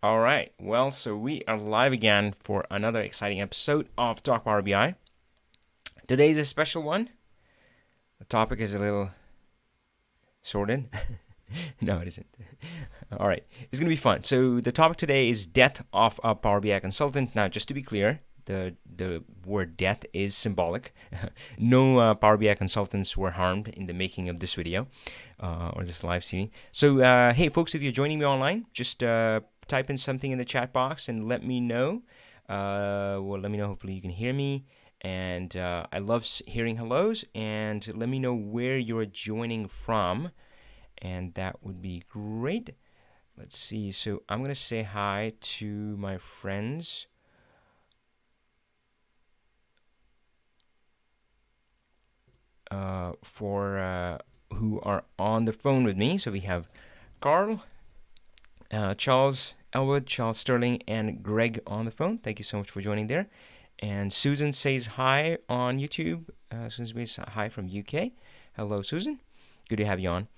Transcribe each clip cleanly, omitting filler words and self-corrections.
All right. Well, so we are live again for another exciting episode of Talk Power BI. Today is a special one. The topic is a little sorted. No, it isn't. All right. It's going to be fun. So the topic today is death of a Power BI consultant. Now, just to be clear, the word death is symbolic. No Power BI consultants were harmed in the making of this video or this live streaming. So, hey, folks, if you're joining me online, just type in something in the chat box and let me know. Let me know. Hopefully, you can hear me. And I love hearing hellos. And let me know where you're joining from. And that would be great. Let's see. So I'm going to say hi to my friends. Who are on the phone with me. So we have Carl, Charles Elwood, Charles Sterling, and Greg on the phone. Thank you so much for joining there. And Susan says hi on YouTube. Susan says hi from UK. Hello, Susan. Good to have you on.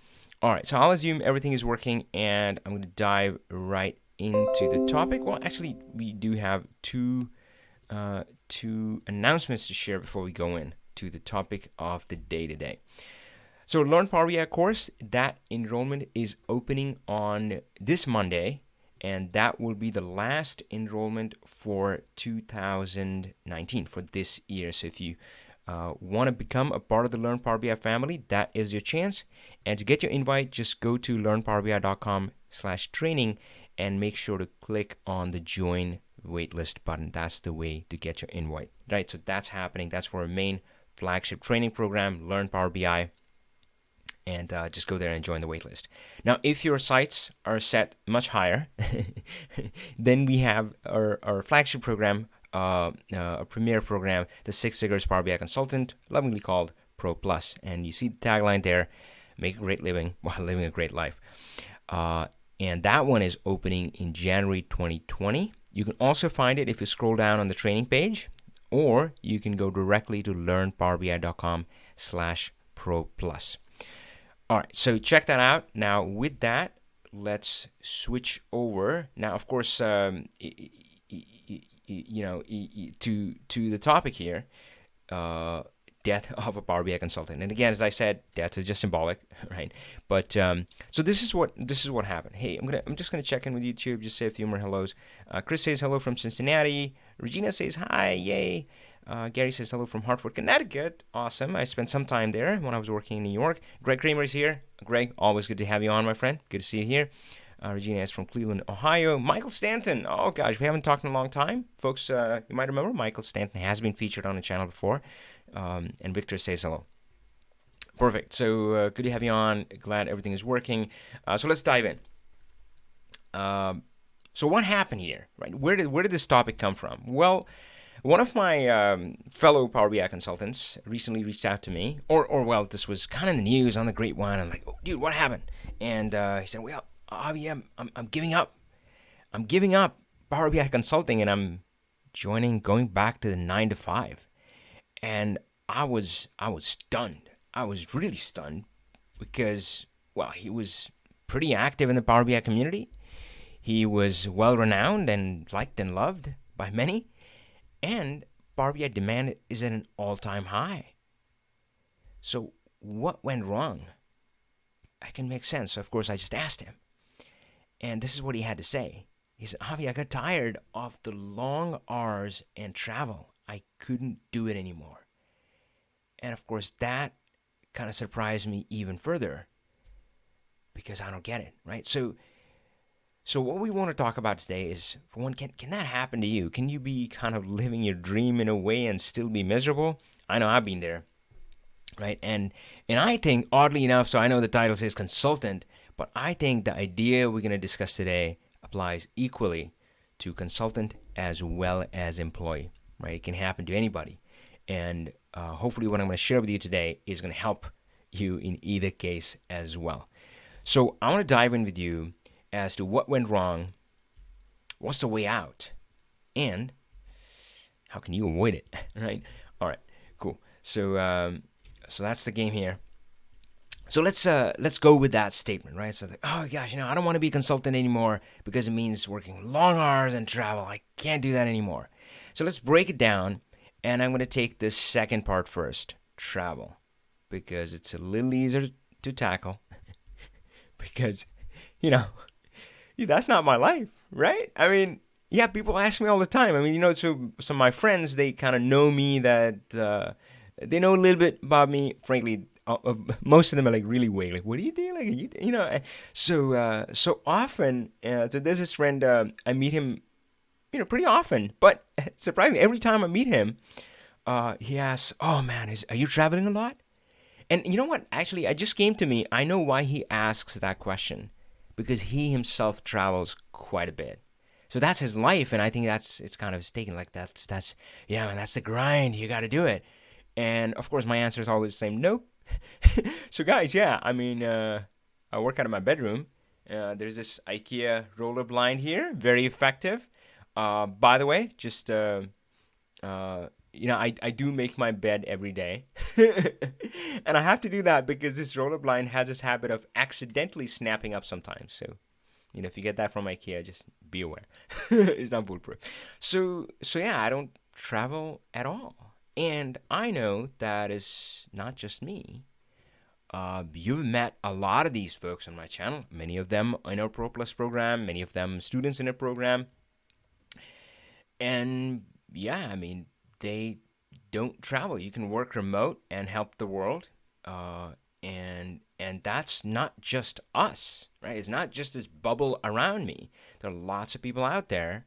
All right, so I'll assume everything is working, and I'm going to dive right into the topic. Well, actually, we do have two announcements to share before we go in to the topic of the day today. So Learn Power BI course, that enrollment is opening on this Monday, and that will be the last enrollment for 2019, for this year. So if you want to become a part of the Learn Power BI family, that is your chance. And to get your invite, just go to learnpowerbi.com/training and make sure to click on the join waitlist button. That's the way to get your invite, right? So that's happening. That's for our main flagship training program, Learn Power BI. And just go there and join the waitlist. Now, if your sights are set much higher, then we have our flagship program, a premier program, the Six Figures Power BI Consultant, lovingly called Pro Plus. And you see the tagline there, make a great living while living a great life. And that one is opening in January 2020. You can also find it if you scroll down on the training page, or you can go directly to learnpowerbi.com/Pro Plus. All right, so check that out. Now, with that, let's switch over. Now, of course, to the topic here, death of a Power BI consultant. And again, as I said, death is just symbolic, right? But so this is what happened. Hey, I'm just gonna check in with YouTube, just say a few more hellos. Chris says hello from Cincinnati. Regina says hi, yay. Gary says hello from Hartford, Connecticut. Awesome. I spent some time there when I was working in New York. Greg Kramer is here. Greg, always good to have you on, my friend. Good to see you here. Regina is from Cleveland, Ohio. Michael Stanton. Oh, gosh, we haven't talked in a long time. Folks, you might remember Michael Stanton has been featured on the channel before. And Victor says hello. Perfect. So good to have you on. Glad everything is working. So let's dive in. So what happened here, right? Where did this topic come from? Well, one of my fellow Power BI consultants recently reached out to me, or this was kind of in the news on the grapevine. I'm like, oh, dude, what happened? And he said, well, Avi, I'm giving up. I'm giving up Power BI consulting, and I'm going back to the 9 to 5. And I was stunned. I was really stunned because, well, he was pretty active in the Power BI community. He was well renowned and liked and loved by many. And Power BI demand is at an all-time high. So what went wrong? I can make sense. So of course, I just asked him. And this is what he had to say. He said, Avi, I got tired of the long hours and travel. I couldn't do it anymore. And of course, that kind of surprised me even further because I don't get it, right? So what we want to talk about today is, for one, can that happen to you? Can you be kind of living your dream in a way and still be miserable? I know I've been there, right? And I think, oddly enough, so I know the title says consultant, but I think the idea we're going to discuss today applies equally to consultant as well as employee, right? It can happen to anybody. And hopefully what I'm going to share with you today is going to help you in either case as well. So I want to dive in with you as to what went wrong, what's the way out, and how can you avoid it, right? All right, cool. So that's the game here. So let's go with that statement, right? So, oh gosh, I don't want to be a consultant anymore because it means working long hours and travel. I can't do that anymore. So let's break it down, and I'm going to take the second part first, travel, because it's a little easier to tackle. Because, you know, that's not my life, right? I mean, yeah, people ask me all the time. I mean, so some of my friends, they kind of know me, that they know a little bit about me. Frankly, most of them are like really vague. Like, what do you do? Like, so often. So there's this friend. I meet him, pretty often. But surprisingly, every time I meet him, he asks, "Oh man, are you traveling a lot?" And you know what? Actually, it just came to me. I know why he asks that question, because he himself travels quite a bit. So that's his life, and I think it's kind of taken like that's yeah, man, that's the grind. You got to do it. And of course, my answer is always the same: nope. So guys, yeah, I mean, I work out of my bedroom. There's this IKEA roller blind here, very effective. By the way, just I do make my bed every day. And I have to do that because this roller blind has this habit of accidentally snapping up sometimes. So, if you get that from IKEA, just be aware. It's not foolproof. So yeah, I don't travel at all. And I know that is not just me. You've met a lot of these folks on my channel, many of them in our Pro Plus program, many of them students in our program. And yeah, I mean, they don't travel. You can work remote and help the world, and that's not just us, right? It's not just this bubble around me. There are lots of people out there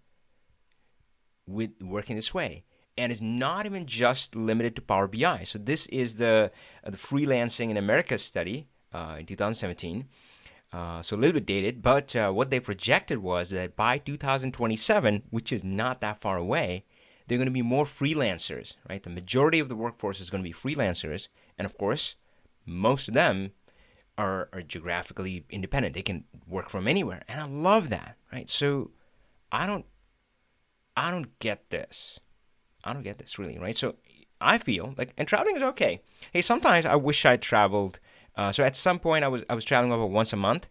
with working this way, and it's not even just limited to Power BI. So this is the freelancing in America study in 2017. So a little bit dated, but what they projected was that by 2027, which is not that far away, there are going to be more freelancers, right? The majority of the workforce is going to be freelancers, and of course, most of them are geographically independent. They can work from anywhere, and I love that, right? So I don't get this. I don't get this really, right? So I feel like, and traveling is okay. Hey, sometimes I wish I traveled. So at some point I was traveling over once a month.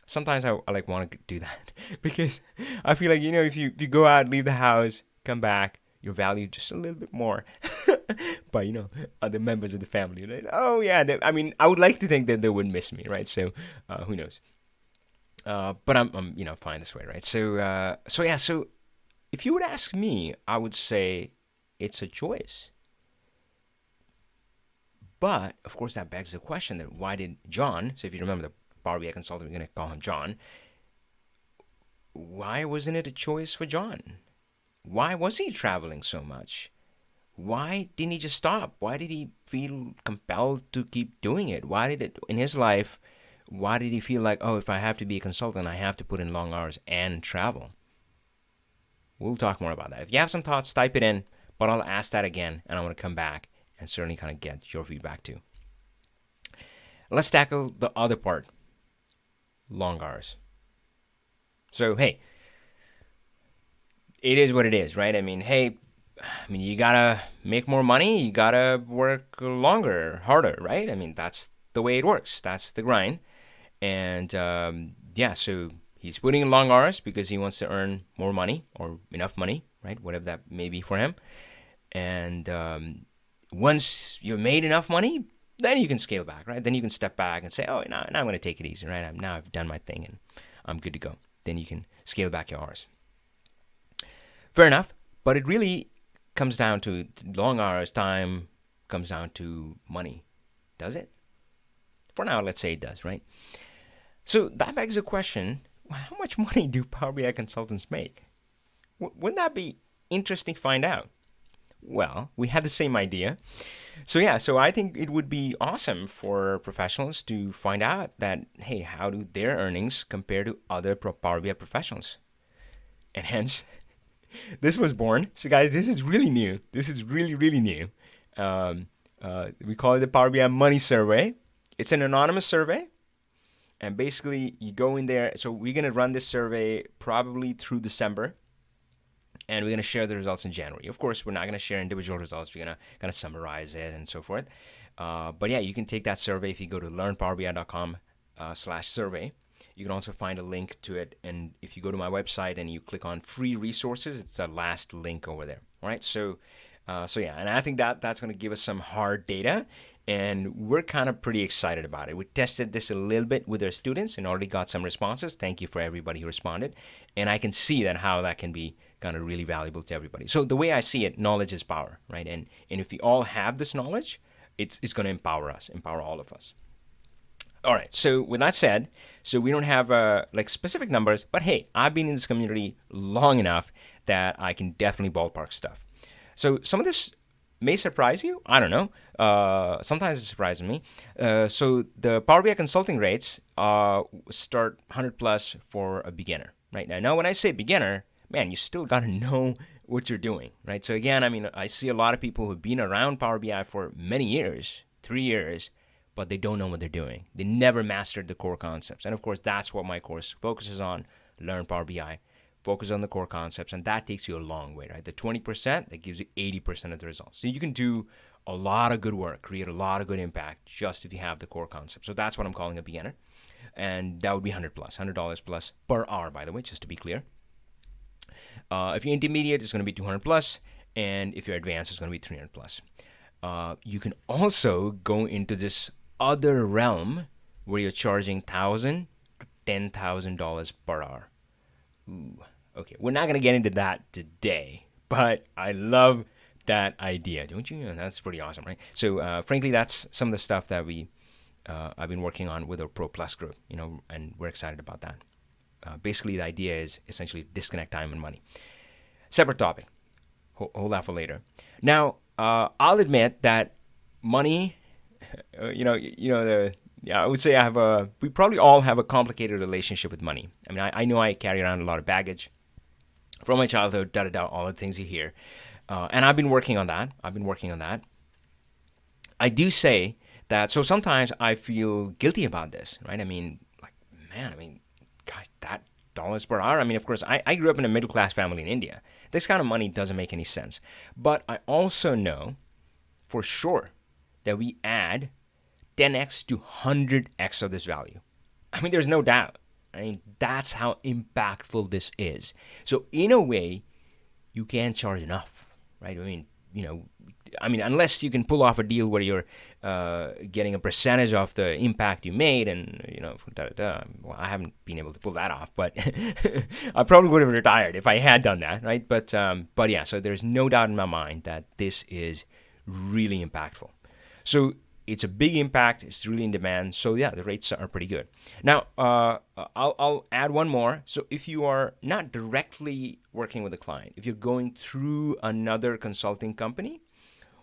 Sometimes I like want to do that because I feel like if you go out, leave the house, come back, you're valued just a little bit more by other members of the family. Right? Oh yeah, I mean I would like to think that they would miss me, right? So who knows? But I'm fine this way, right? So yeah, so if you would ask me, I would say it's a choice. But of course, that begs the question: that why did John? So if you remember the Barbie consultant, we're going to call him John. Why wasn't it a choice for John? Why was he traveling so much? Why didn't he just stop? Why did he feel compelled to keep doing it? Why did it in his life? Why did he feel like, oh, if I have to be a consultant, I have to put in long hours and travel? We'll talk more about that. If you have some thoughts, type it in. But I'll ask that again, and I want to come back and certainly kind of get your feedback too. Let's tackle the other part, long hours. So, hey, it is what it is, right? I mean, you gotta make more money, you gotta work longer, harder, right? I mean, that's the way it works. That's the grind. And yeah, so he's putting in long hours because he wants to earn more money or enough money, right? Whatever that may be for him. And once you've made enough money, then you can scale back, right? Then you can step back and say, oh, now I'm going to take it easy, right? Now I've done my thing and I'm good to go. Then you can scale back your hours. Fair enough, but it really comes down to long hours, time comes down to money. Does it? For now, let's say it does, right? So that begs the question, how much money do Power BI consultants make? Wouldn't that be interesting to find out? Well, we had the same idea. So yeah, so I think it would be awesome for professionals to find out that, hey, how do their earnings compare to other Power BI professionals? And hence, this was born. So guys, this is really new. This is really, really new. We call it the Power BI Money Survey. It's an anonymous survey. And basically, you go in there. So we're going to run this survey probably through December. And we're going to share the results in January. Of course, we're not going to share individual results. We're going to kind of summarize it and so forth. But yeah, you can take that survey if you go to learnpowerbi.com/survey. You can also find a link to it. And if you go to my website and you click on free resources, it's the last link over there. All right. So yeah, and I think that's going to give us some hard data. And we're kind of pretty excited about it. We tested this a little bit with our students and already got some responses. Thank you for everybody who responded. And I can see that how that can be kind of really valuable to everybody. So the way I see it, knowledge is power, right? And if we all have this knowledge, it's going to empower us, empower all of us. All right. So with that said, so we don't have like specific numbers, but hey, I've been in this community long enough that I can definitely ballpark stuff. So some of this may surprise you. I don't know. Sometimes it surprises me. So the Power BI consulting rates start 100 plus for a beginner, right? Now, when I say beginner, man, you still got to know what you're doing, right? So again, I mean, I see a lot of people who've been around Power BI for many years, 3 years, but they don't know what they're doing. They never mastered the core concepts. And of course, that's what my course focuses on. Learn Power BI. Focus on the core concepts, and that takes you a long way, right? The 20%, that gives you 80% of the results. So you can do a lot of good work, create a lot of good impact just if you have the core concept. So that's what I'm calling a beginner. And that would be 100 plus, $100 plus per hour, by the way, just to be clear. If you're intermediate, it's going to be 200 plus, and if you're advanced, it's going to be 300 plus. You can also go into this other realm where you're charging $1,000 to $10,000 per hour. Ooh. Okay, we're not going to get into that today, but I love that idea, don't you? And that's pretty awesome, right? So, frankly, that's some of the stuff that I've been working on with our Pro Plus group, and we're excited about that. Basically, the idea is essentially disconnect time and money. Separate topic. Hold that for later. Now, I'll admit that money, I would say we probably all have a complicated relationship with money. I mean, I know I carry around a lot of baggage from my childhood, all the things you hear. And I've been working on that. I do say that, so sometimes I feel guilty about this, right? I mean, gosh, that dollars per hour. I mean, of course, I grew up in a middle-class family in India. This kind of money doesn't make any sense. But I also know for sure that we add 10x to 100x of this value. I mean, there's no doubt. I mean, that's how impactful this is. So in a way, you can't charge enough, right? I mean, unless you can pull off a deal where you're getting a percentage of the impact you made, and well, I haven't been able to pull that off, but I probably would have retired if I had done that, right? But yeah, so there's no doubt in my mind that this is really impactful. So it's a big impact. It's really in demand. So yeah, the rates are pretty good. Now, I'll add one more. So if you are not directly working with a client, if you're going through another consulting company,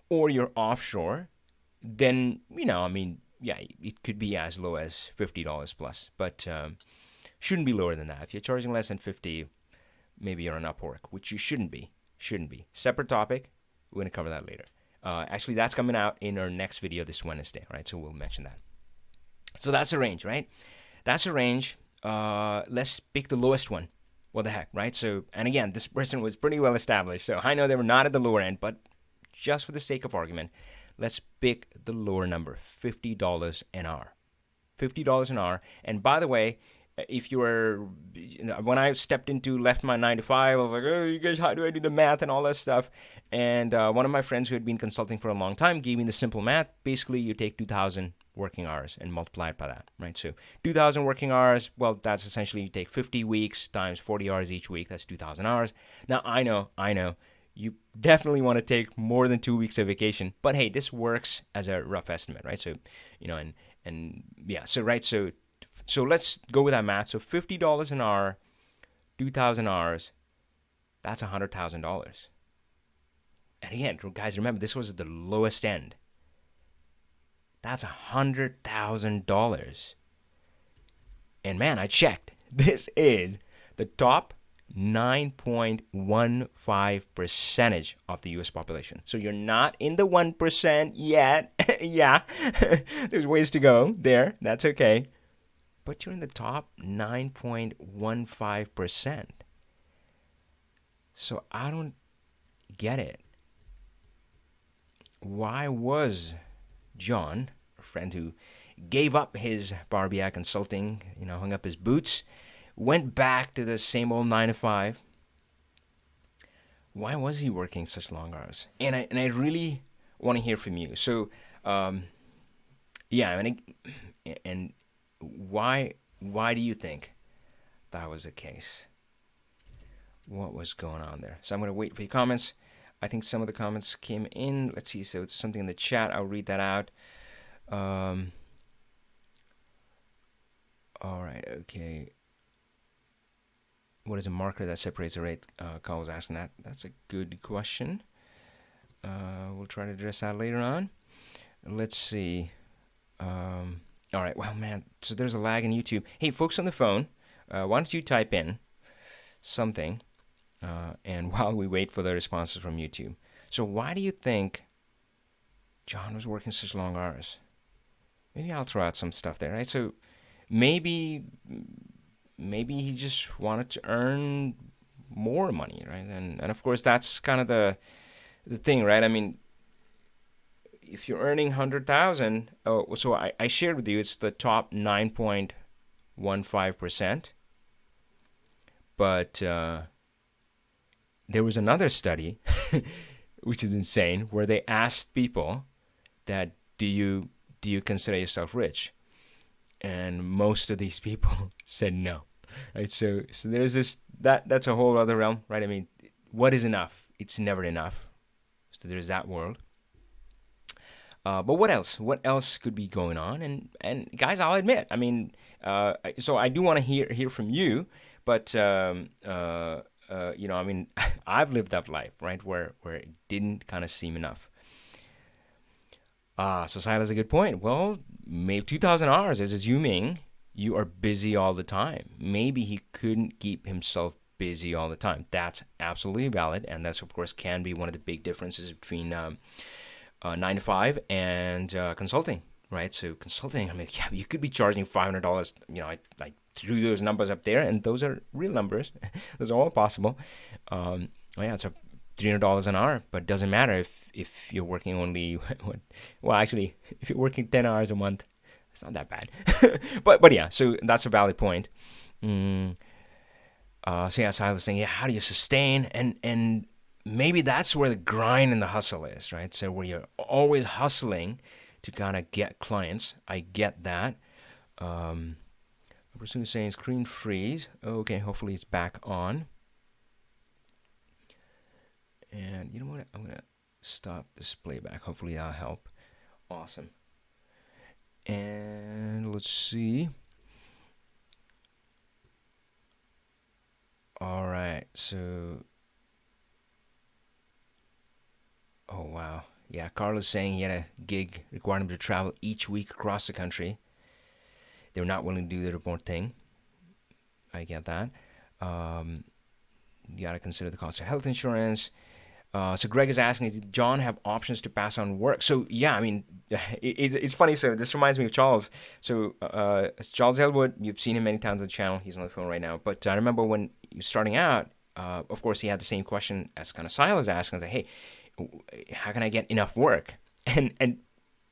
or you're offshore, then, yeah, it could be as low as $50 plus, but shouldn't be lower than that. If you're charging less than 50, maybe you're on Upwork, which you shouldn't be. Separate topic. We're going to cover that later. Actually, that's coming out in our next video this Wednesday, right? So we'll mention that. So that's the range, right? That's the range. Let's pick the lowest one. What the heck, right? So, and again, this person was pretty well established. So I know they were not at the lower end, but just for the sake of argument, let's pick the lower number, $50 an hour. $50 an hour. And by the way, if you were, when I left my 9 to 5, I was like, oh, you guys, how do I do the math and all that stuff? And one of my friends who had been consulting for a long time gave me the simple math. Basically, you take 2,000 working hours and multiply it by that, right? So 2,000 working hours, well, that's essentially you take 50 weeks times 40 hours each week. That's 2,000 hours. Now, I know. You definitely want to take more than 2 weeks of vacation. But hey, this works as a rough estimate, right? So, and yeah, so, right, so let's go with that math. So $50 an hour, 2,000 hours, that's $100,000. And again, guys, remember, this was the lowest end. That's $100,000. And man, I checked. This is the top 9.15% of the U.S. population. So you're not in the 1% yet. Yeah, there's ways to go there. That's okay. But you're in the top 9.15%. So I don't get it. Why was John, a friend who gave up his Barbie consulting, hung up his boots, went back to the same old 9 to 5. Why was he working such long hours? And I really want to hear from you. So, yeah, and why do you think that was the case? What was going on there? So I'm going to wait for your comments. I think some of the comments came in. Let's see. So it's something in the chat. I'll read that out. All right. Okay. What is a marker that separates the rate? Carl was asking that. That's a good question. We'll try to address that later on. Let's see. All right. Well, man. So there's a lag in YouTube. Hey, folks on the phone, why don't you type in something, and while we wait for the responses from YouTube. So why do you think John was working such long hours? Maybe I'll throw out some stuff there, right? So maybe he just wanted to earn more money, right? And of course that's kind of the thing, right? I mean, if you're earning 100,000, so I shared with you it's the top 9.15%, but there was another study, which is insane, where they asked people that do you consider yourself rich? And most of these people said no. Right? So there's this that's a whole other realm, right? I mean, what is enough? It's never enough. So there's that world. But what else? What else could be going on? And guys, I'll admit, I mean, so I do want to hear from you, but I mean, I've lived that life, right, where it didn't kind of seem enough. So Silas has a good point. Well, maybe 2,000 hours is assuming you are busy all the time. Maybe he couldn't keep himself busy all the time. That's absolutely valid, and that's, of course, can be one of the big differences between 9 to 5 and consulting, right? So consulting, I mean, yeah, you could be charging $500. I threw those numbers up there, and those are real numbers. Those are all possible. Yeah, it's $300 an hour, but it doesn't matter if you're working only, well, actually, if you're working 10 hours a month, it's not that bad. but yeah, so that's a valid point. So yeah, Silas was saying, yeah, how do you sustain? And maybe that's where the grind and the hustle is, right? So where you're always hustling to kind of get clients. I get that. The person who's saying screen freeze. Okay, hopefully it's back on. And you know what? I'm going to stop this playback. Hopefully that'll help. Awesome. And let's see. All right. So, oh, wow. Yeah, Carlos saying he had a gig requiring him to travel each week across the country. They were not willing to do the remote thing. I get that. You got to consider the cost of health insurance. So Greg is asking, did John have options to pass on work? So yeah, I mean, it's funny. So this reminds me of Charles. So Charles Elwood, you've seen him many times on the channel. He's on the phone right now. But I remember when he was starting out, of course, he had the same question as kind of Silas asking. I was like, hey, how can I get enough work? And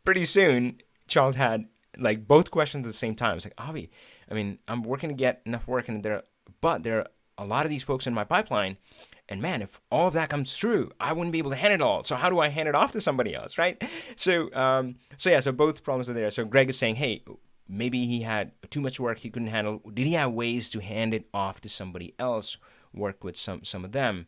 pretty soon, Charles had like both questions at the same time. It's like, Avi, I mean, I'm working to get enough work, but there are a lot of these folks in my pipeline. And man, if all of that comes through, I wouldn't be able to hand it all. So how do I hand it off to somebody else, right? So so both problems are there. So Greg is saying, hey, maybe he had too much work he couldn't handle. Did he have ways to hand it off to somebody else, work with some of them?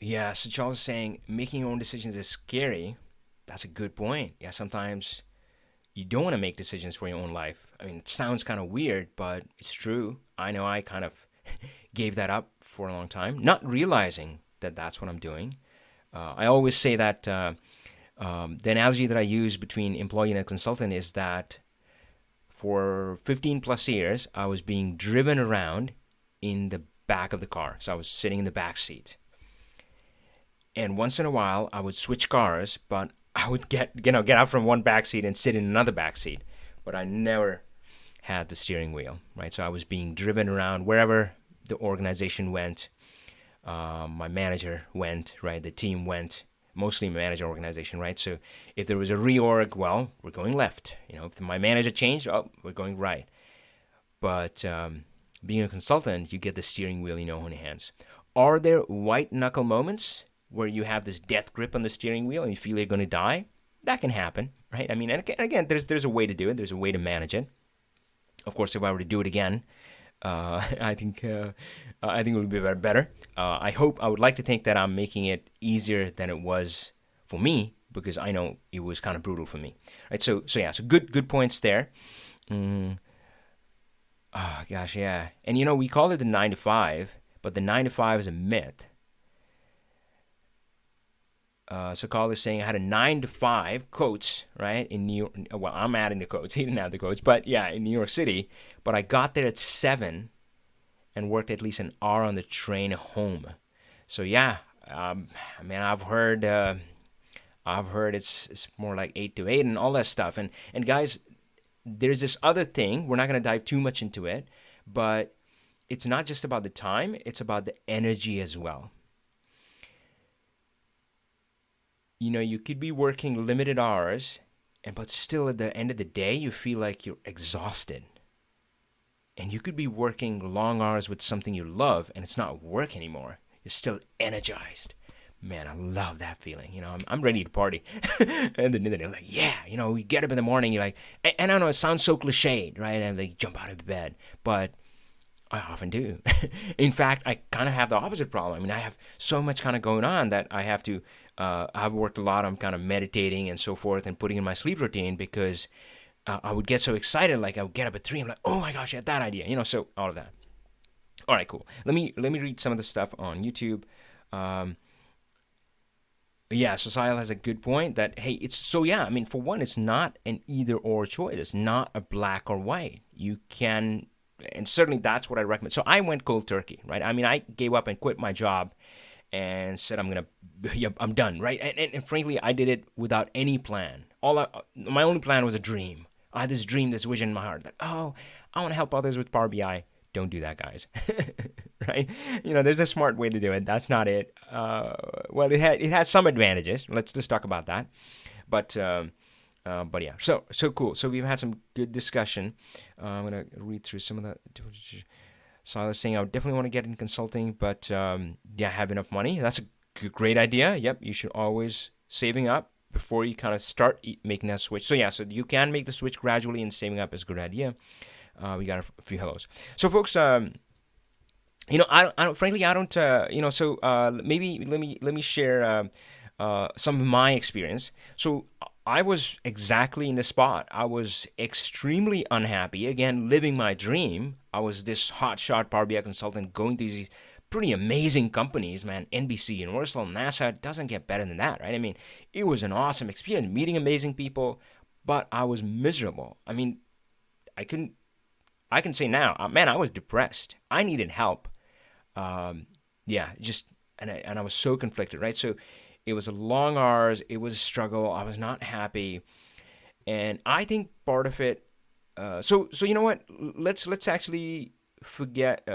Yeah, so Charles is saying making your own decisions is scary. That's a good point. Yeah, sometimes you don't want to make decisions for your own life. I mean, it sounds kind of weird, but it's true. I know I kind of gave that up for a long time, not realizing that that's what I'm doing. I always say that the analogy that I use between employee and a consultant is that for 15 plus years, I was being driven around in the back of the car. So I was sitting in the back seat. And once in a while, I would switch cars, but I would get out from one back seat and sit in another back seat. But I never had the steering wheel, right? So I was being driven around wherever the organization went. My manager went, right? The team went, mostly manager organization, right? So if there was a reorg, well, we're going left. If my manager changed, oh, we're going right. But being a consultant, you get the steering wheel in your own hands. Are there white knuckle moments where you have this death grip on the steering wheel and you feel you're going to die? That can happen, right? I mean, and again, there's a way to do it. There's a way to manage it. Of course, if I were to do it again, I think it would be better. I would like to think that I'm making it easier than it was for me, because I know it was kind of brutal for me, right? So yeah, so good points there. Oh gosh, yeah. And we call it the 9 to 5, but the 9 to 5 is a myth. So Carl is saying I had a 9 to 5 quotes, right, in New York. Well, I'm adding the quotes. He didn't have the quotes, but yeah, in New York City. But I got there at 7 and worked at least an hour on the train home. So yeah, man, I've heard it's more like 8 to 8 and all that stuff. And guys, there's this other thing. We're not going to dive too much into it, but it's not just about the time. It's about the energy as well. You could be working limited hours, but still at the end of the day, you feel like you're exhausted. And you could be working long hours with something you love, and it's not work anymore. You're still energized. Man, I love that feeling. I'm ready to party. And then they're like, yeah, we get up in the morning, you're like, and I know it sounds so cliched, right? And they jump out of bed, but I often do. In fact, I kind of have the opposite problem. I mean, I have so much kind of going on that I have to, I've worked a lot on kind of meditating and so forth and putting in my sleep routine, because I would get so excited. Like I would get up at 3. I'm like, oh my gosh, I had that idea. So all of that. All right, cool. Let me read some of the stuff on YouTube. Yeah, so Sile has a good point that, hey, it's so, yeah, I mean, for one, it's not an either or choice. It's not a black or white. You can, and certainly that's what I recommend. So I went cold turkey, right? I mean, I gave up and quit my job and said, I'm done, right? And frankly, I did it without any plan. My only plan was a dream. I had this dream, this vision in my heart that, oh, I want to help others with Power BI. Don't do that, guys. Right? There's a smart way to do it. That's not it. Well, it has some advantages. Let's just talk about that. But yeah. So cool. So we've had some good discussion. I'm gonna read through some of that. So I was saying I would definitely want to get in consulting, but yeah, have enough money. That's a great idea. Yep, you should always saving up before you kind of start making that switch. So yeah, so you can make the switch gradually, and saving up is a good idea. We got a few hellos. So folks, I don't. Frankly, I don't. So maybe let me share some of my experience. So I was exactly in the spot. I was extremely unhappy. Again, living my dream. I was this hotshot Power BI consultant going to these pretty amazing companies, man. NBC, Universal, NASA. It doesn't get better than that, right? I mean, it was an awesome experience, meeting amazing people, but I was miserable. I mean, I can say now, man, I was depressed. I needed help. Yeah, just and I was so conflicted, right? So it was a long hours. It was a struggle. I was not happy, and I think part of it. So you know what? Let's actually forget.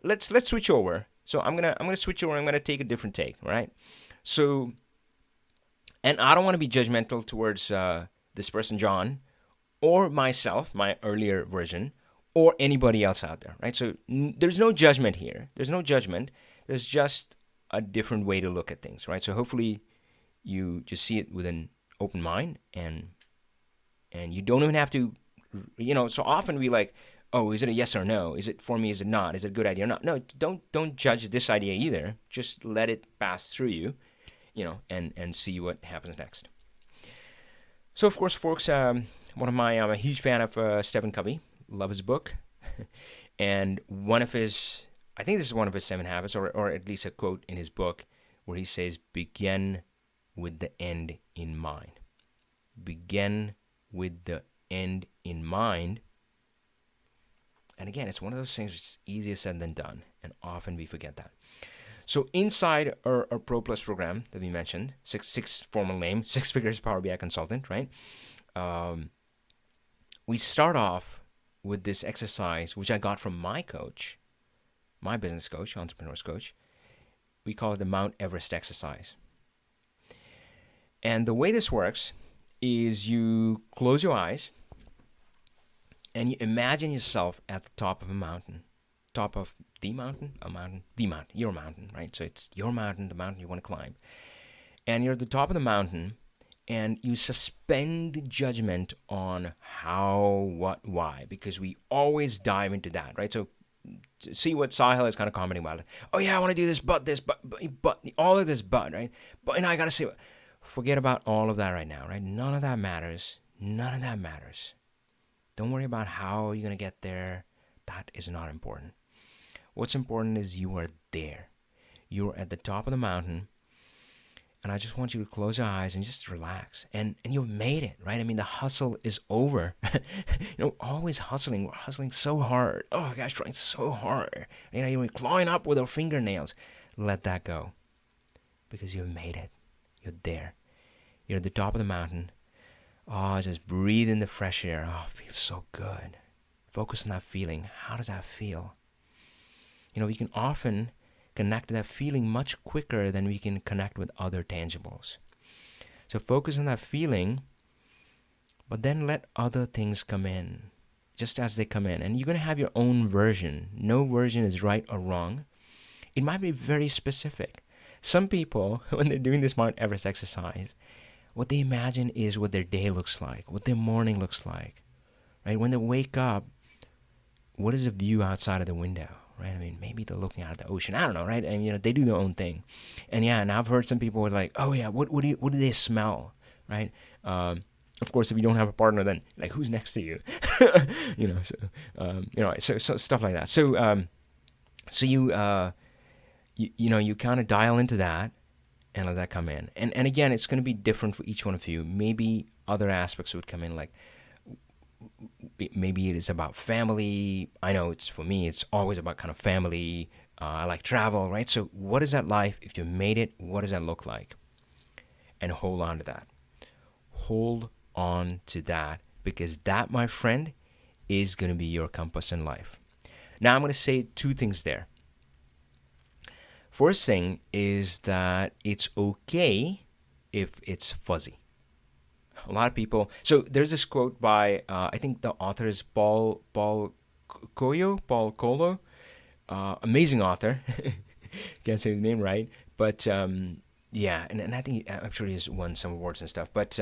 Let's switch over. So I'm gonna switch over. I'm gonna take a different take, right? So, and I don't want to be judgmental towards this person, John, or myself, my earlier version, or anybody else out there, right? So there's no judgment here. There's no judgment. There's just a different way to look at things, right? So hopefully you just see it with an open mind, and you don't even have to, so often we like, oh, is it a yes or no? Is it for me? Is it not? Is it a good idea or not? No, don't judge this idea either. Just let it pass through you, and see what happens next. So of course, folks, I'm a huge fan of Stephen Covey. Love his book. And I think this is one of his 7 habits, or at least a quote in his book, where he says, begin with the end in mind. Begin with the end in mind. And again, it's one of those things which is easier said than done, and often we forget that. So inside our Pro Plus program that we mentioned, six formal name, 6 figures Power BI consultant, right? We start off with this exercise, which I got from my coach, my business coach, entrepreneur's coach, we call it the Mount Everest exercise. And the way this works is you close your eyes and you imagine yourself at the top of a mountain. Top of the mountain? A mountain? The mountain. Your mountain, right? So it's your mountain, the mountain you want to climb. And you're at the top of the mountain and you suspend judgment on how, what, why, because we always dive into that, right? So see what Sahil is kind of commenting about. Oh yeah, I want to do this, but all of this, but, right? But, and I got to say, forget about all of that right now, right? None of that matters. None of that matters. Don't worry about how you're going to get there. That is not important. What's important is you are there. You're at the top of the mountain. And I just want you to close your eyes and just relax. And you've made it, right? I mean, the hustle is over. Always hustling. We're hustling so hard. Oh, gosh, trying so hard. You're clawing up with our fingernails. Let that go. Because you've made it. You're there. You're at the top of the mountain. Oh, just breathe in the fresh air. Oh, it feels so good. Focus on that feeling. How does that feel? We can often connect to that feeling much quicker than we can connect with other tangibles. So focus on that feeling, but then let other things come in, just as they come in. And you're going to have your own version. No version is right or wrong. It might be very specific. Some people, when they're doing this Mount Everest exercise, what they imagine is what their day looks like, what their morning looks like, right? When they wake up, what is the view outside of the window? Right? I mean, maybe they're looking out at the ocean. I don't know, right? And they do their own thing. And yeah, and I've heard some people were like, oh yeah, what do they smell, right? Of course, if you don't have a partner, then like who's next to you, so stuff like that. So you kind of dial into that and let that come in. And again, it's going to be different for each one of you. Maybe other aspects would come in, like maybe it is about family. I know for me, it's always about kind of family. I like travel, right? So what is that life? If you made it, what does that look like? And hold on to that. Hold on to that, because that, my friend, is going to be your compass in life. Now, I'm going to say two things there. First thing is that it's okay if it's fuzzy. A lot of people. So there's this quote by I think the author is Paul Coelho, amazing author. Can't say his name right, but yeah, and I think I'm sure he's won some awards and stuff. But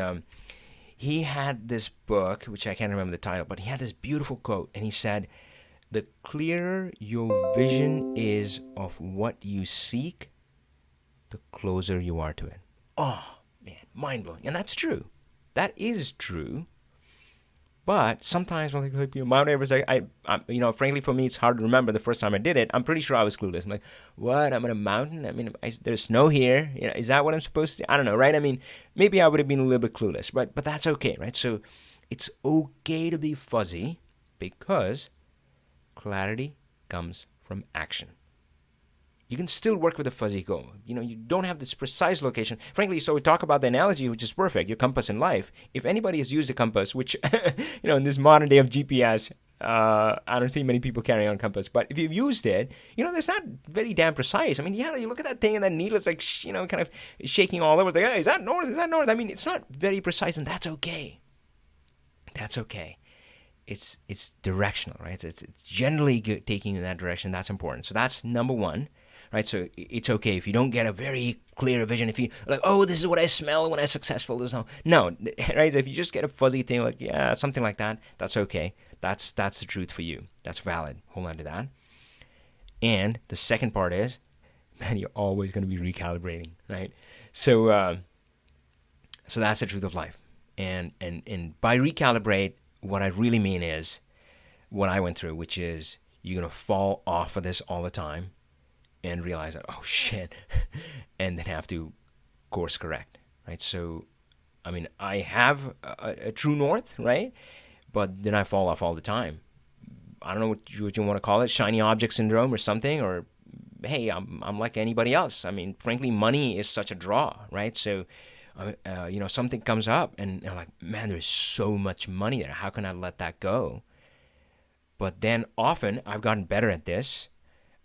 he had this book, which I can't remember the title, but he had this beautiful quote, and he said, "The clearer your vision is of what you seek, the closer you are to it." Oh man, mind blowing, and that's true. That is true, but sometimes when Mount Everest, I frankly for me, it's hard to remember the first time I did it. I'm pretty sure I was clueless. I'm like, what? I'm on a mountain? I mean, there's snow here. Is that what I'm supposed to do? I don't know, right? I mean, maybe I would have been a little bit clueless, but that's okay, right? So it's okay to be fuzzy, because clarity comes from action. You can still work with a fuzzy goal. You don't have this precise location. Frankly, so we talk about the analogy, which is perfect, your compass in life. If anybody has used a compass, which, in this modern day of GPS, I don't see many people carrying on a compass, but if you've used it, it's not very damn precise. I mean, yeah, you look at that thing and that needle is like, kind of shaking all over. It's like, hey, is that north? Is that north? I mean, it's not very precise, and that's okay. That's okay. It's directional, right? It's generally taking you in that direction. That's important. So that's number one. Right, so it's okay if you don't get a very clear vision. If you like, oh, this is what I smell when I'm successful. No, right? If you just get a fuzzy thing, like yeah, something like that, that's okay. That's the truth for you. That's valid. Hold on to that. And the second part is, man, you're always going to be recalibrating, right? So that's the truth of life. And by recalibrate, what I really mean is what I went through, which is you're going to fall off of this all the time and realize that, oh shit, and then have to course correct, right? So, I mean, I have a true north, right? But then I fall off all the time. I don't know what you want to call it, shiny object syndrome or something, or hey, I'm like anybody else. I mean, frankly, money is such a draw, right? So, something comes up and I'm like, man, there's so much money there. How can I let that go? But then often I've gotten better at this.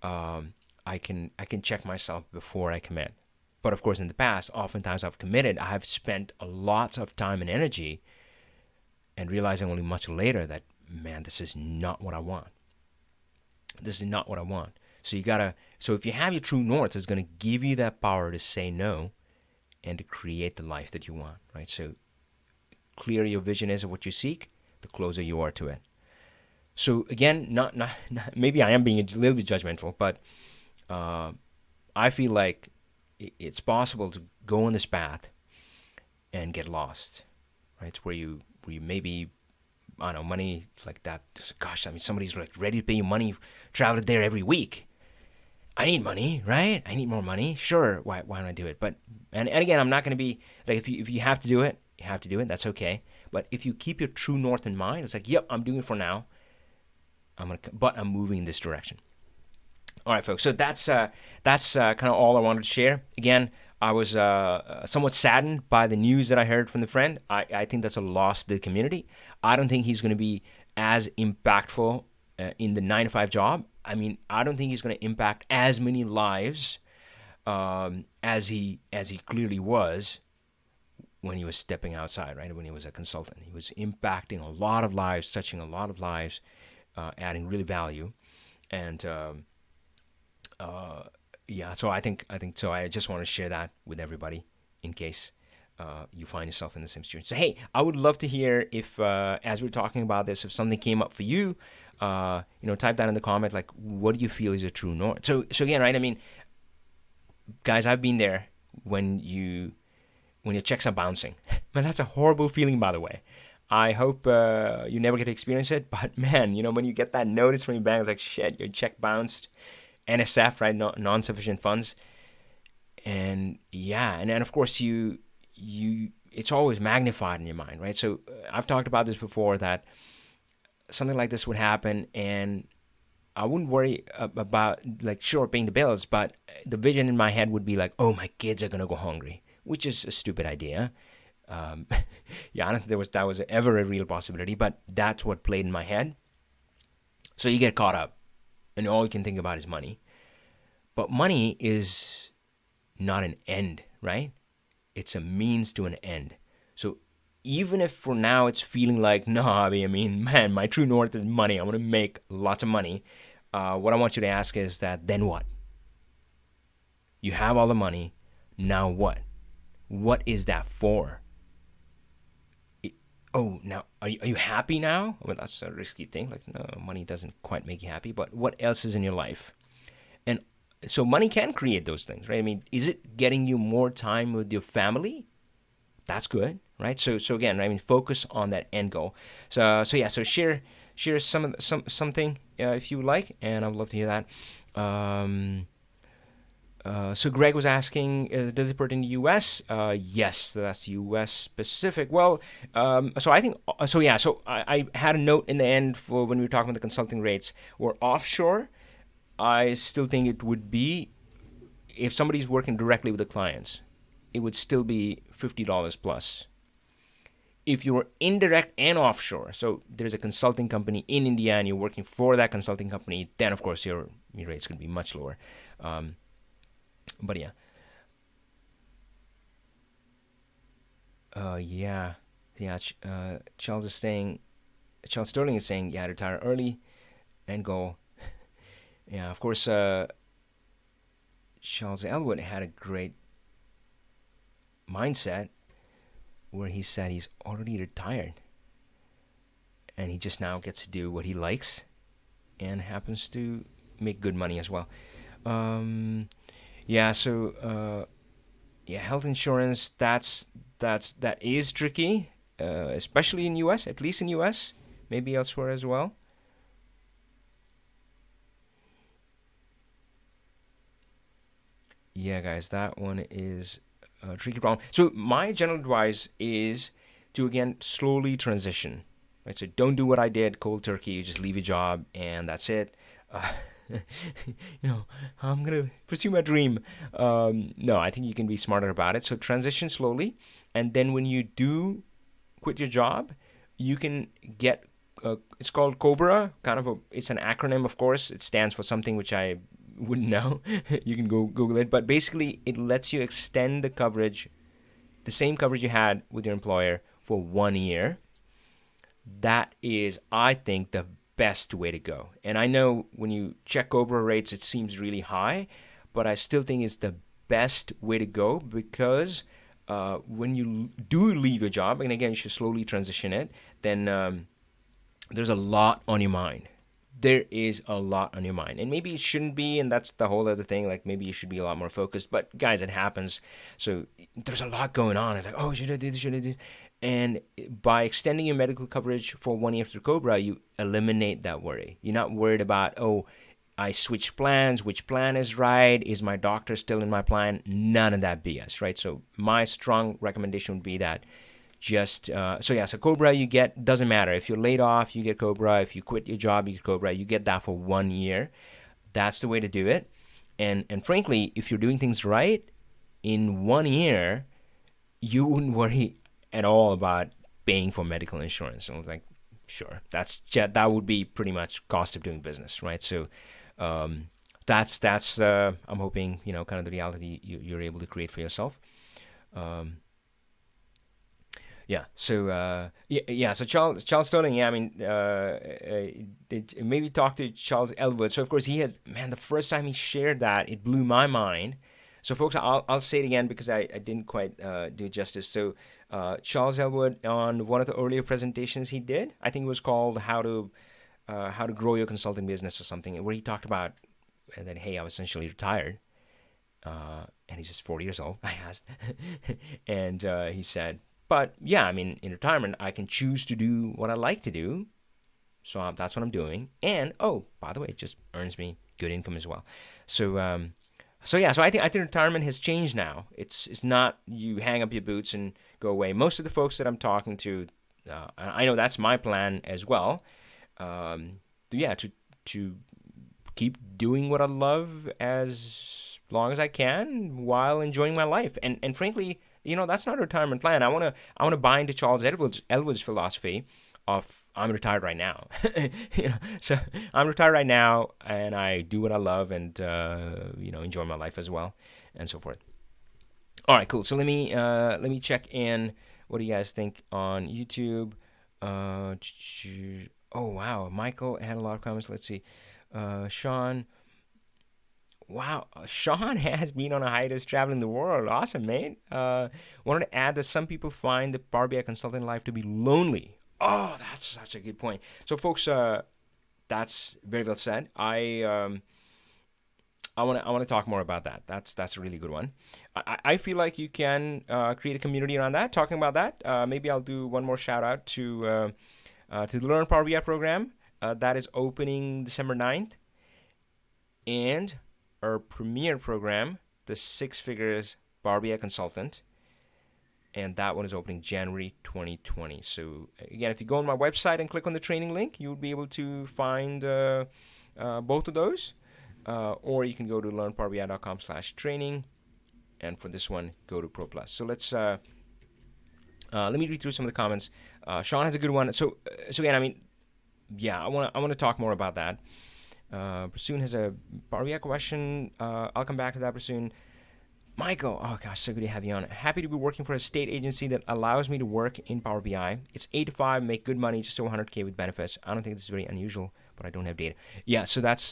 I can check myself before I commit. But of course, in the past, oftentimes I've committed, I've spent lots of time and energy, and realizing only much later that, man, this is not what I want. This is not what I want. So you gotta. So if you have your true north, it's gonna give you that power to say no and to create the life that you want. Right. So clearer your vision is of what you seek, the closer you are to it. So again, not maybe I am being a little bit judgmental, but uh, I feel like it's possible to go on this path and get lost. Right. It's where you maybe, I don't know, money like that. Gosh, I mean, somebody's like ready to pay you money, travel there every week. I need money, right? I need more money. Sure, why don't I do it? But and again, I'm not going to be like, if you have to do it, you have to do it. That's okay. But if you keep your true north in mind, it's like, yep, I'm doing it for now. But I'm moving in this direction. All right, folks. So that's kind of all I wanted to share. Again, I was somewhat saddened by the news that I heard from the friend. I think that's a loss to the community. I don't think he's going to be as impactful in the 9 to 5 job. I mean, I don't think he's going to impact as many lives as he clearly was when he was stepping outside, right? When he was a consultant, he was impacting a lot of lives, touching a lot of lives, adding really value, and yeah. So I think so. I just want to share that with everybody in case you find yourself in the same situation. So hey, I would love to hear if, as we're talking about this, if something came up for you, type that in the comment. Like, what do you feel is a true north? So again, right? I mean, guys, I've been there when your checks are bouncing. Man, that's a horrible feeling, by the way. I hope you never get to experience it. But man, when you get that notice from your bank, it's like, shit, your check bounced. NSF, right? Non-sufficient funds. And yeah, and then of course it's always magnified in your mind, right? So I've talked about this before, that something like this would happen, and I wouldn't worry about, like, sure, paying the bills, but the vision in my head would be like, oh, my kids are gonna go hungry, which is a stupid idea. Um, yeah, I don't think that was ever a real possibility, but that's what played in my head. So you get caught up, and all you can think about is money. But money is not an end, right? It's a means to an end. So even if for now it's feeling like, no, I mean, man, my true north is money. I'm going to make lots of money. What I want you to ask is that, then what? You have all the money. Now what? What is that for? Now, are you happy now? Well, that's a risky thing. Like, no, money doesn't quite make you happy. But what else is in your life? And so money can create those things, right? I mean, is it getting you more time with your family? That's good, right? So again, I mean, focus on that end goal. So yeah. So share something if you would like, and I would love to hear that. So Greg was asking, does it put in the U.S.? Yes, so that's U.S. specific. Well, so I think so. Yeah. So I had a note in the end for when we were talking about the consulting rates. Or offshore, I still think it would be, if somebody's working directly with the clients, it would still be $50 plus. If you're indirect and offshore, so there's a consulting company in India and you're working for that consulting company, then of course your rate's going to be much lower. But yeah. Yeah. Charles Sterling is saying, yeah, retire early and go. Yeah, of course, Charles Elwood had a great mindset where he said he's already retired and he just now gets to do what he likes and happens to make good money as well. Yeah, so yeah, health insurance, that is tricky, especially in US, at least in US, maybe elsewhere as well. Yeah, guys, that one is a tricky problem. So my general advice is to, again, slowly transition. Right, so don't do what I did, cold turkey. You just leave your job and that's it. I'm gonna pursue my dream. No, I think you can be smarter about it. So transition slowly, and then when you do quit your job, you can get. It's called Cobra. It's an acronym, of course. It stands for something which I wouldn't know, you can go Google it. But basically, it lets you extend the coverage, the same coverage you had with your employer, for 1 year. That is, I think, the best way to go. And I know when you check Cobra rates, it seems really high, but I still think it's the best way to go because when you do leave your job, and again, you should slowly transition it, then there's a lot on your mind. There is a lot on your mind. And maybe it shouldn't be, and that's the whole other thing. Like maybe you should be a lot more focused. But guys, it happens. So there's a lot going on. It's like, oh, should I do this? Should I do this? And by extending your medical coverage for 1 year through Cobra, you eliminate that worry. You're not worried about, oh, I switched plans, which plan is right? Is my doctor still in my plan? None of that BS, right? So my strong recommendation would be that just so Cobra you get, doesn't matter if you're laid off, you get Cobra. If you quit your job, you get Cobra. You get that for 1 year. That's the way to do it. And frankly, if you're doing things right, in 1 year, you wouldn't worry at all about paying for medical insurance. And I was like, sure, that would be pretty much cost of doing business, right? So that's I'm hoping, kind of the reality you're able to create for yourself. So Charles Sterling. Yeah, I mean, maybe talk to Charles Elwood. So of course he has. Man, the first time he shared that, it blew my mind. So folks, I'll say it again because I didn't quite do it justice. So Charles Elwood, on one of the earlier presentations he did, I think it was called How to Grow Your Consulting Business or something, where he talked about that, hey, I was essentially retired. And he's just 40 years old, I asked. And he said, but yeah, I mean, in retirement, I can choose to do what I like to do. So that's what I'm doing. And, oh, by the way, it just earns me good income as well. So I think retirement has changed now. It's not you hang up your boots and go away. Most of the folks that I'm talking to, I know that's my plan as well. To keep doing what I love as long as I can while enjoying my life. And frankly, that's not a retirement plan. I wanna buy into Charles Elwood's philosophy of I'm retired right now. So I'm retired right now, and I do what I love, and enjoy my life as well, and so forth. All right, cool. So let me check in. What do you guys think on YouTube? Oh wow, Michael had a lot of comments. Let's see, Sean. Wow, Sean has been on a hiatus traveling the world. Awesome, mate. Wanted to add that some people find the Barbie consultant life to be lonely. Oh, that's such a good point. So, folks, that's very well said. I want to talk more about that. That's a really good one. I feel like you can create a community around that. Talking about that, maybe I'll do one more shout out to the Learn Power BI program that is opening December 9th, and our premier program, the Six Figures Barbie Consultant, and that one is opening January 2020. So again, if you go on my website and click on the training link, you'll be able to find both of those, or you can go to learnpowerbi.com/training, and for this one, go to Pro Plus. So let me read through some of the comments. Sean has a good one. So again, I mean, yeah, I want to talk more about that. Prasoon has a Barbie question. I'll come back to that, Prasoon. Michael, oh gosh, so good to have you on. Happy to be working for a state agency that allows me to work in Power BI. It's 8 to 5, make good money, just over 100K with benefits. I don't think this is very unusual, but I don't have data. Yeah, so that's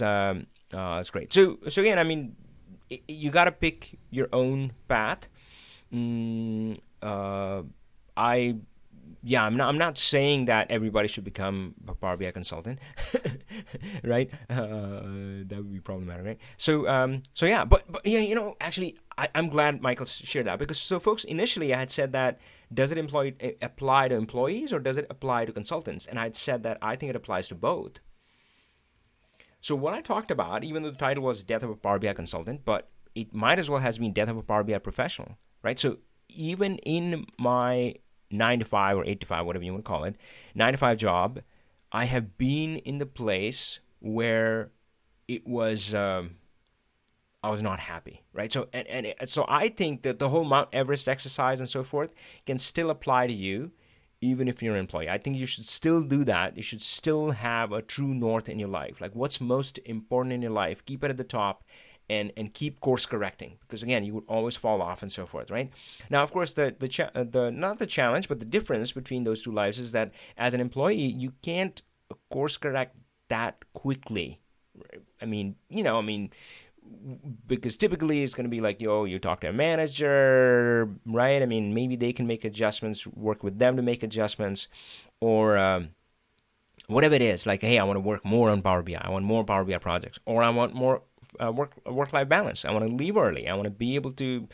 great. So again, I mean, you got to pick your own path. I'm not saying that everybody should become a Power BI consultant, right? That would be problematic, right? So yeah, but yeah, actually, I'm glad Michael shared that, because so folks, initially I had said that does it apply to employees or does it apply to consultants? And I'd said that I think it applies to both. So what I talked about, even though the title was Death of a Power BI Consultant, but it might as well has been Death of a Power BI Professional, right? So even in my 9 to 5 or 8 to 5, whatever you want to call it, 9 to 5 job, I have been in the place where it was I was not happy, right? So so I think that the whole Mount Everest exercise and so forth can still apply to you even if you're an employee. I think you should still do that. You should still have a true north in your life. Like what's most important in your life, keep it at the top, and keep course correcting, because again, you would always fall off and so forth, right? Now, of course, the not the challenge, but the difference between those two lives is that as an employee, you can't course correct that quickly. Because typically it's going to be like, you talk to a manager, right? I mean, maybe they can make adjustments, work with them to make adjustments, or whatever it is. Like, hey, I want to work more on Power BI. I want more Power BI projects, or I want more work-life balance. I want to leave early. I want to be able to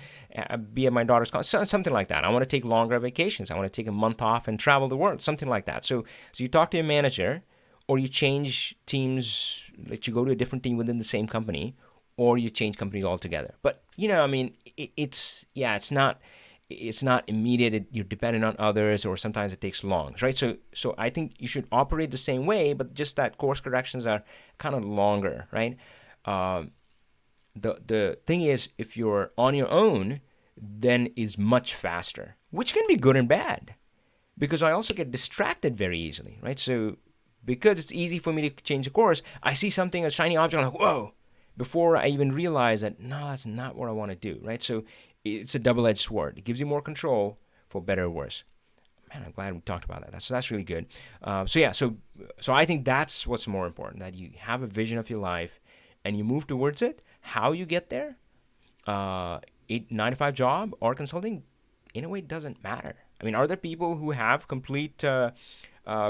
be at my daughter's college, something like that. I want to take longer vacations. I want to take a month off and travel the world, something like that. So you talk to a manager, or you change teams, that you go to a different team within the same company, or you change companies altogether. But it's not immediate. You're dependent on others, or sometimes it takes long, right? So I think you should operate the same way, but just that course corrections are kind of longer, right? The thing is, if you're on your own, then is much faster, which can be good and bad, because I also get distracted very easily, right? So because it's easy for me to change the course, I see something, a shiny object, I'm like, whoa, before I even realize that, no, that's not what I want to do, right? So it's a double-edged sword. It gives you more control, for better or worse. Man, I'm glad we talked about that. That's really good. So I think that's what's more important, that you have a vision of your life and you move towards it. How you get there, 9 to 5 job or consulting, in a way, doesn't matter. I mean, are there people who have complete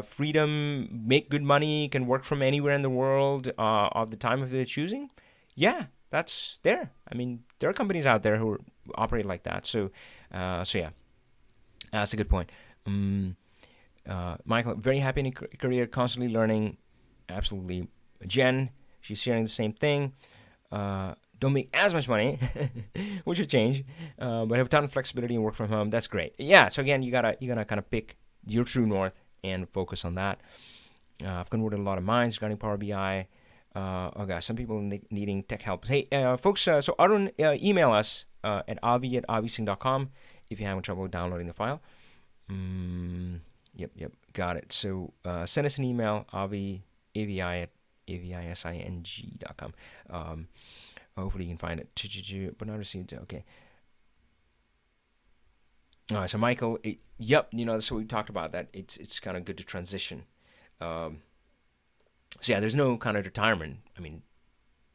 freedom, make good money, can work from anywhere in the world of the time of their choosing? Yeah, that's there. I mean, there are companies out there who operate like that. So yeah, that's a good point. Michael, very happy in your career, constantly learning. Absolutely. Jen, she's sharing the same thing. Don't make as much money, which should change, but have a ton of flexibility and work from home. That's great. Yeah. So again, you gotta kind of pick your true north and focus on that. I've converted a lot of minds regarding Power BI. Okay, some people needing tech help. Hey, folks, so Arun, email us at avi@avisingh.com if you're having trouble downloading the file. Yep, got it. So send us an email, avi at avising.com. Hopefully you can find it. But not received. Okay. All right, so Michael, that's what we talked about, that it's kind of good to transition. So yeah, there's no kind of retirement. I mean,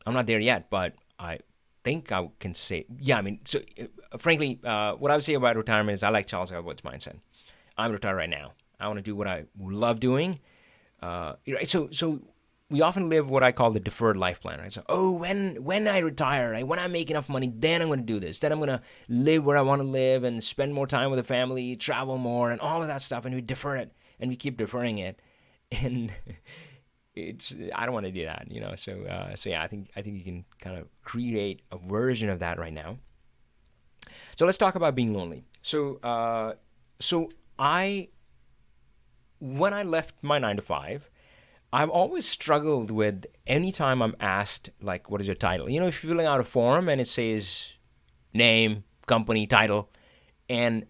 I'm not there yet, but I think I can say, yeah, I mean, so frankly, what I would say about retirement is I like Charles Elwood's mindset. I'm retired right now. I want to do what I love doing. So we often live what I call the deferred life plan, right? So, when I retire, right, when I make enough money, then I'm going to do this. Then I'm going to live where I want to live and spend more time with the family, travel more, and all of that stuff. And we defer it, and we keep deferring it, and I don't want to do that, So yeah, I think you can kind of create a version of that right now. So let's talk about being lonely. So when I left my 9 to 5. I've always struggled with, anytime I'm asked, like, what is your title? If you're filling out a form and it says name, company, title, and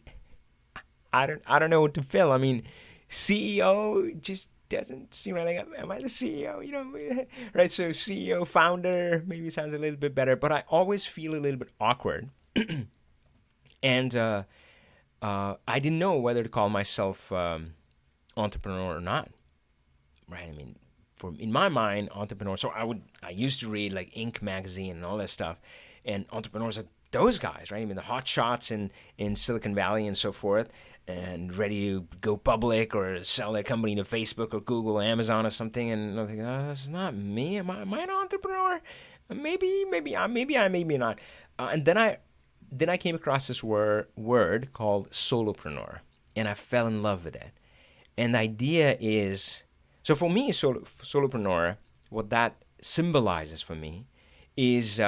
I don't know what to fill. I mean, CEO just doesn't seem right. Like, am I the CEO? Right? So CEO, founder, maybe sounds a little bit better, but I always feel a little bit awkward. And I didn't know whether to call myself entrepreneur or not. Right, I mean, in my mind, entrepreneurs. So I used to read like Inc. magazine and all that stuff, and entrepreneurs are those guys, right? I mean, the hot shots in Silicon Valley and so forth, and ready to go public or sell their company to Facebook or Google or Amazon or something. And I'm thinking, that's not me. Am I an entrepreneur? Maybe not. And then I came across this word called solopreneur, and I fell in love with it. And the idea is, so for me, solopreneur, what that symbolizes for me is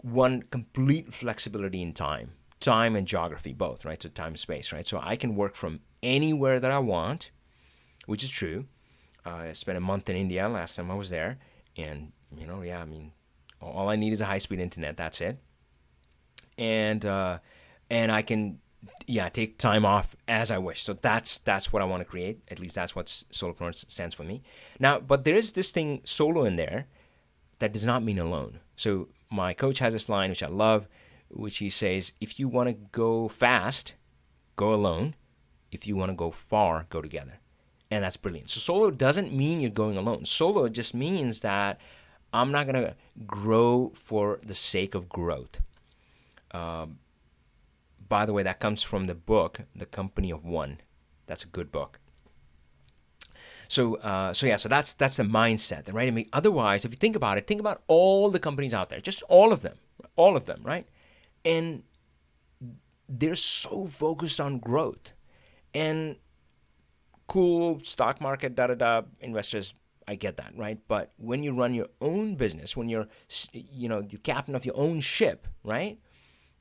one, complete flexibility in time and geography, both, right? So time and space, right? So I can work from anywhere that I want, which is true. I spent a month in India last time I was there, and I mean, all I need is a high-speed internet. That's it, and I can yeah, take time off as I wish. So that's what I want to create. At least that's what solopreneur stands for me. Now, but there is this thing solo in there that does not mean alone. So my coach has this line which I love, which he says, if you want to go fast, go alone. If you want to go far, go together. And that's brilliant. So solo doesn't mean you're going alone. Solo just means that I'm not going to grow for the sake of growth. By the way, that comes from the book, The Company of One. That's a good book. So that's the mindset, right? I mean, otherwise, if you think about it, think about all the companies out there, just all of them, right? And they're so focused on growth and cool stock market, investors. I get that, right? But when you run your own business, when you're, the captain of your own ship, right?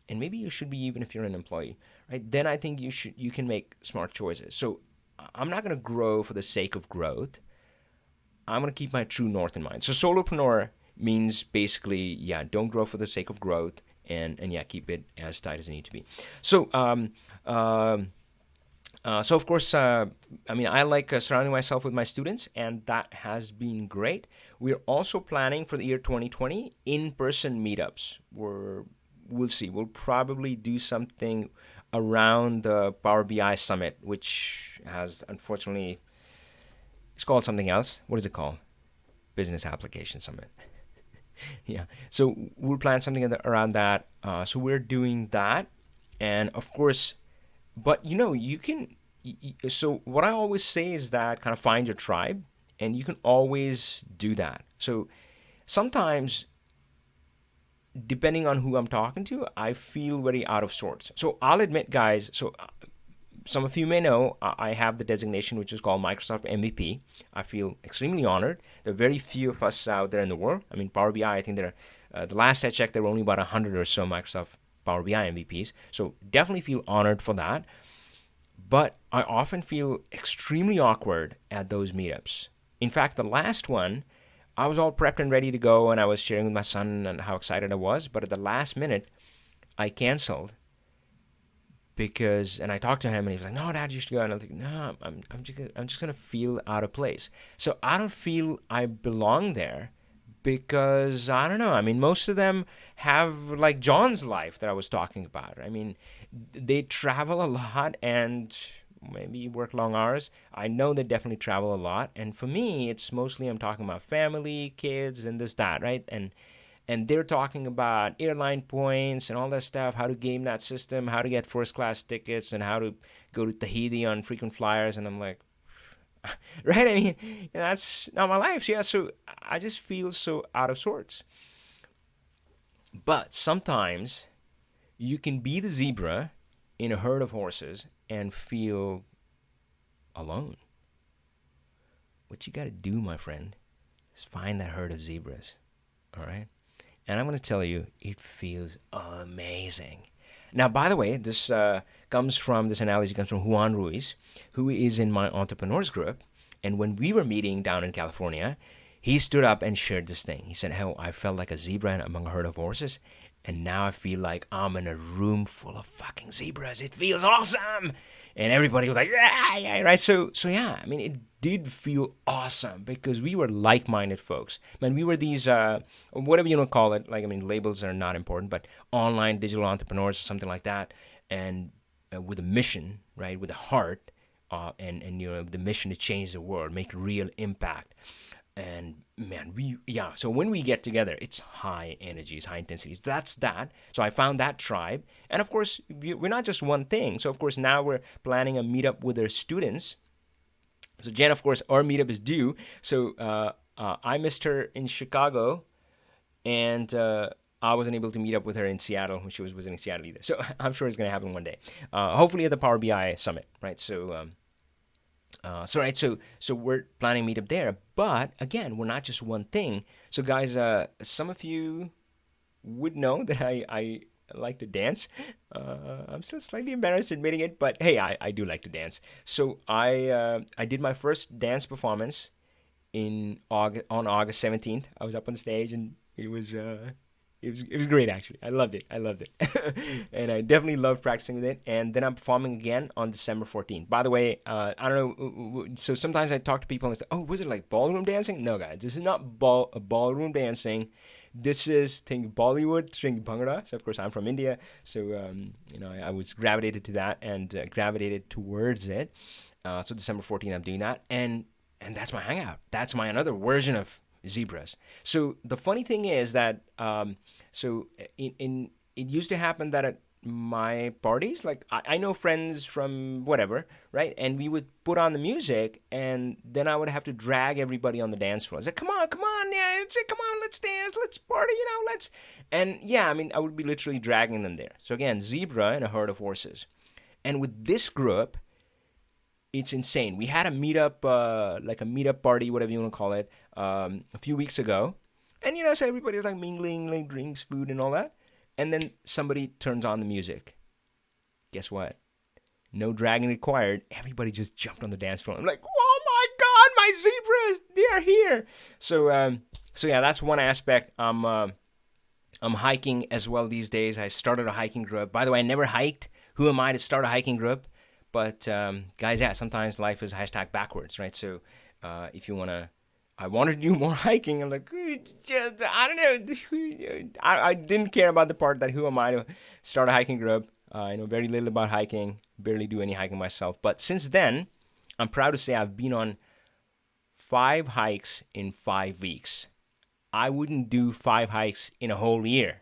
And maybe you should be even if you're an employee, right? Then I think you can make smart choices. So I'm not going to grow for the sake of growth. I'm going to keep my true north in mind. So solopreneur means basically, yeah, don't grow for the sake of growth, and yeah, keep it as tight as it needs to be. So so of course, I like surrounding myself with my students, and that has been great. We're also planning for the year 2020 in-person meetups. We'll see. We'll probably do something around the Power BI Summit, which has, unfortunately, it's called something else. What is it called? Business Application Summit. Yeah. So we'll plan something around that. So we're doing that. And of course, but you can. So what I always say is that kind of find your tribe, and you can always do that. So sometimes, depending on who I'm talking to, I feel very out of sorts. So I'll admit, guys, so some of you may know I have the designation which is called Microsoft MVP. I feel extremely honored. There are very few of us out there in the world. I mean, Power BI, I think the last I checked, there were only about 100 or so Microsoft Power BI MVPs. So definitely feel honored for that. But I often feel extremely awkward at those meetups. In fact, the last one, I was all prepped and ready to go, and I was sharing with my son and how excited I was. But at the last minute, I canceled and I talked to him, and he was like, "No, Dad, you should go." And I was like, "No, I'm just gonna feel out of place." So I don't feel I belong there because I don't know. I mean, most of them have like John's life that I was talking about. I mean, they travel a lot and maybe work long hours. I know they definitely travel a lot, and for me, it's mostly I'm talking about family, kids, and this that, right? And they're talking about airline points and all that stuff, how to game that system, how to get first class tickets, and how to go to Tahiti on frequent flyers. And I'm like, right? I mean, that's not my life. So, yeah, so I just feel so out of sorts. But sometimes you can be the zebra in a herd of horses and feel alone. What you got to do, my friend, is find that herd of zebras. All right? And I'm going to tell you, it feels amazing. Now, by the way, this analogy comes from Juan Ruiz, who is in my entrepreneurs group. And when we were meeting down in California, he stood up and shared this thing. He said, "How I felt like a zebra among a herd of horses, and now I feel like I'm in a room full of fucking zebras. It feels awesome." And everybody was like, "Yeah, yeah," right? So yeah, I mean, it did feel awesome because we were like-minded folks. Man, we were these, whatever you want to call it. Like, I mean, labels are not important, but online digital entrepreneurs or something like that, and with a mission, right, with a heart, and the mission to change the world, make a real impact. And man, so when we get together, it's high energy, it's high intensity. So that's that. So I found that tribe. And of course, we're not just one thing. So of course, now we're planning a meetup with our students. So Jen, of course, our meetup is due. So I missed her in Chicago, and I wasn't able to meet up with her in Seattle when she was visiting Seattle either. So I'm sure it's going to happen one day. Hopefully at the Power BI Summit, right? So we're planning a meetup there, but again, we're not just one thing. So guys, some of you would know that I like to dance. I'm still slightly embarrassed admitting it, but hey, I do like to dance. So I did my first dance performance on August 17th. I was up on stage, and it it was great actually. I loved it, and I definitely loved practicing with it. And then I'm performing again on December 14th. By the way, I don't know. So sometimes I talk to people and say, "Oh, was it like ballroom dancing?" No, guys, this is not ballroom dancing. This is think Bollywood, think Bhangra. So of course I'm from India, so I was gravitated to that and gravitated towards it. So December 14th, I'm doing that, and that's my hangout. That's my another version of zebras. So the funny thing is that so in it used to happen that at my parties, like I know friends from whatever, right? And we would put on the music, and then I would have to drag everybody on the dance floor. I was like, come on, yeah, come on, let's dance, let's party, let's. And yeah, I mean, I would be literally dragging them there. So again, zebra and a herd of horses. And with this group, it's insane. We had a meetup, like a meetup party, whatever you want to call it, a few weeks ago, and so everybody's like mingling, like drinks, food, and all that. And then somebody turns on the music. Guess what? No dragging required. Everybody just jumped on the dance floor. I'm like, oh my God, my zebras, they are here. So yeah, that's one aspect. I'm hiking as well these days. I started a hiking group. By the way, I never hiked. Who am I to start a hiking group? But guys, yeah, sometimes life is hashtag backwards, right? So if you I wanted to do more hiking. I'm like, I don't know. I didn't care about the part that who am I to start a hiking group. I know very little about hiking, barely do any hiking myself. But since then, I'm proud to say I've been on 5 hikes in 5 weeks. I wouldn't do 5 hikes in a whole year.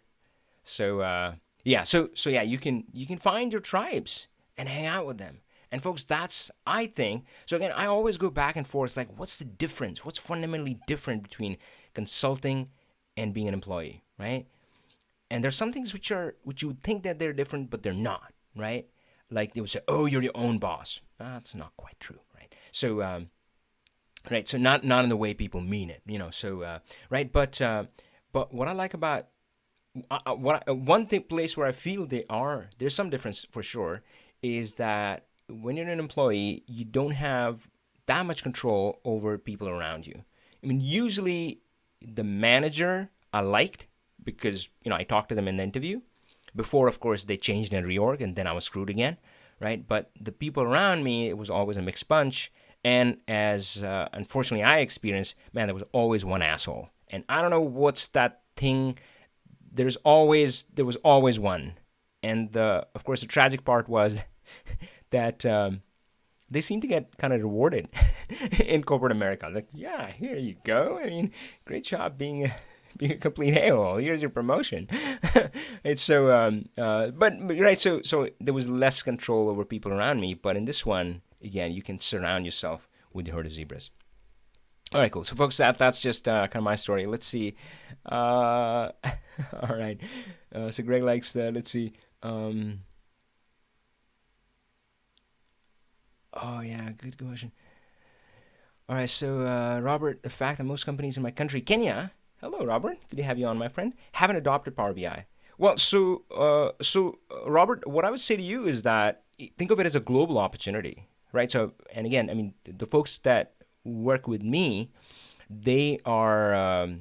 So yeah, so yeah, you can find your tribes and hang out with them. And folks, that's, I think, so again, I always go back and forth, like, what's the difference? What's fundamentally different between consulting and being an employee, right? And there's some things which you would think that they're different, but they're not, right? Like they would say, oh, you're your own boss. That's not quite true, right? So, right, so not in the way people mean it, so, right? But what I like about, one place where I feel there's some difference for sure, is that when you're an employee, you don't have that much control over people around you. I mean, usually the manager I liked because, I talked to them in the interview. Before, of course, they changed and reorg, and then I was screwed again, right? But the people around me, it was always a mixed bunch. And as unfortunately I experienced, man, there was always one asshole. And I don't know what's that thing. There was always one. And of course, the tragic part was that they seem to get kind of rewarded in corporate America. Like, yeah, here you go. I mean, great job being a complete a-hole. Here's your promotion. It's so, but right. So there was less control over people around me. But in this one, again, you can surround yourself with the herd of zebras. All right, cool. So, folks, that's just kind of my story. Let's see. All right. So Greg likes that. Let's see. Oh, yeah, good question. All right, so Robert, the fact that most companies in my country, Kenya, hello, Robert, good to have you on, my friend, haven't adopted Power BI. Well, Robert, what I would say to you is that think of it as a global opportunity, right? So, and again, I mean, the folks that work with me, they are...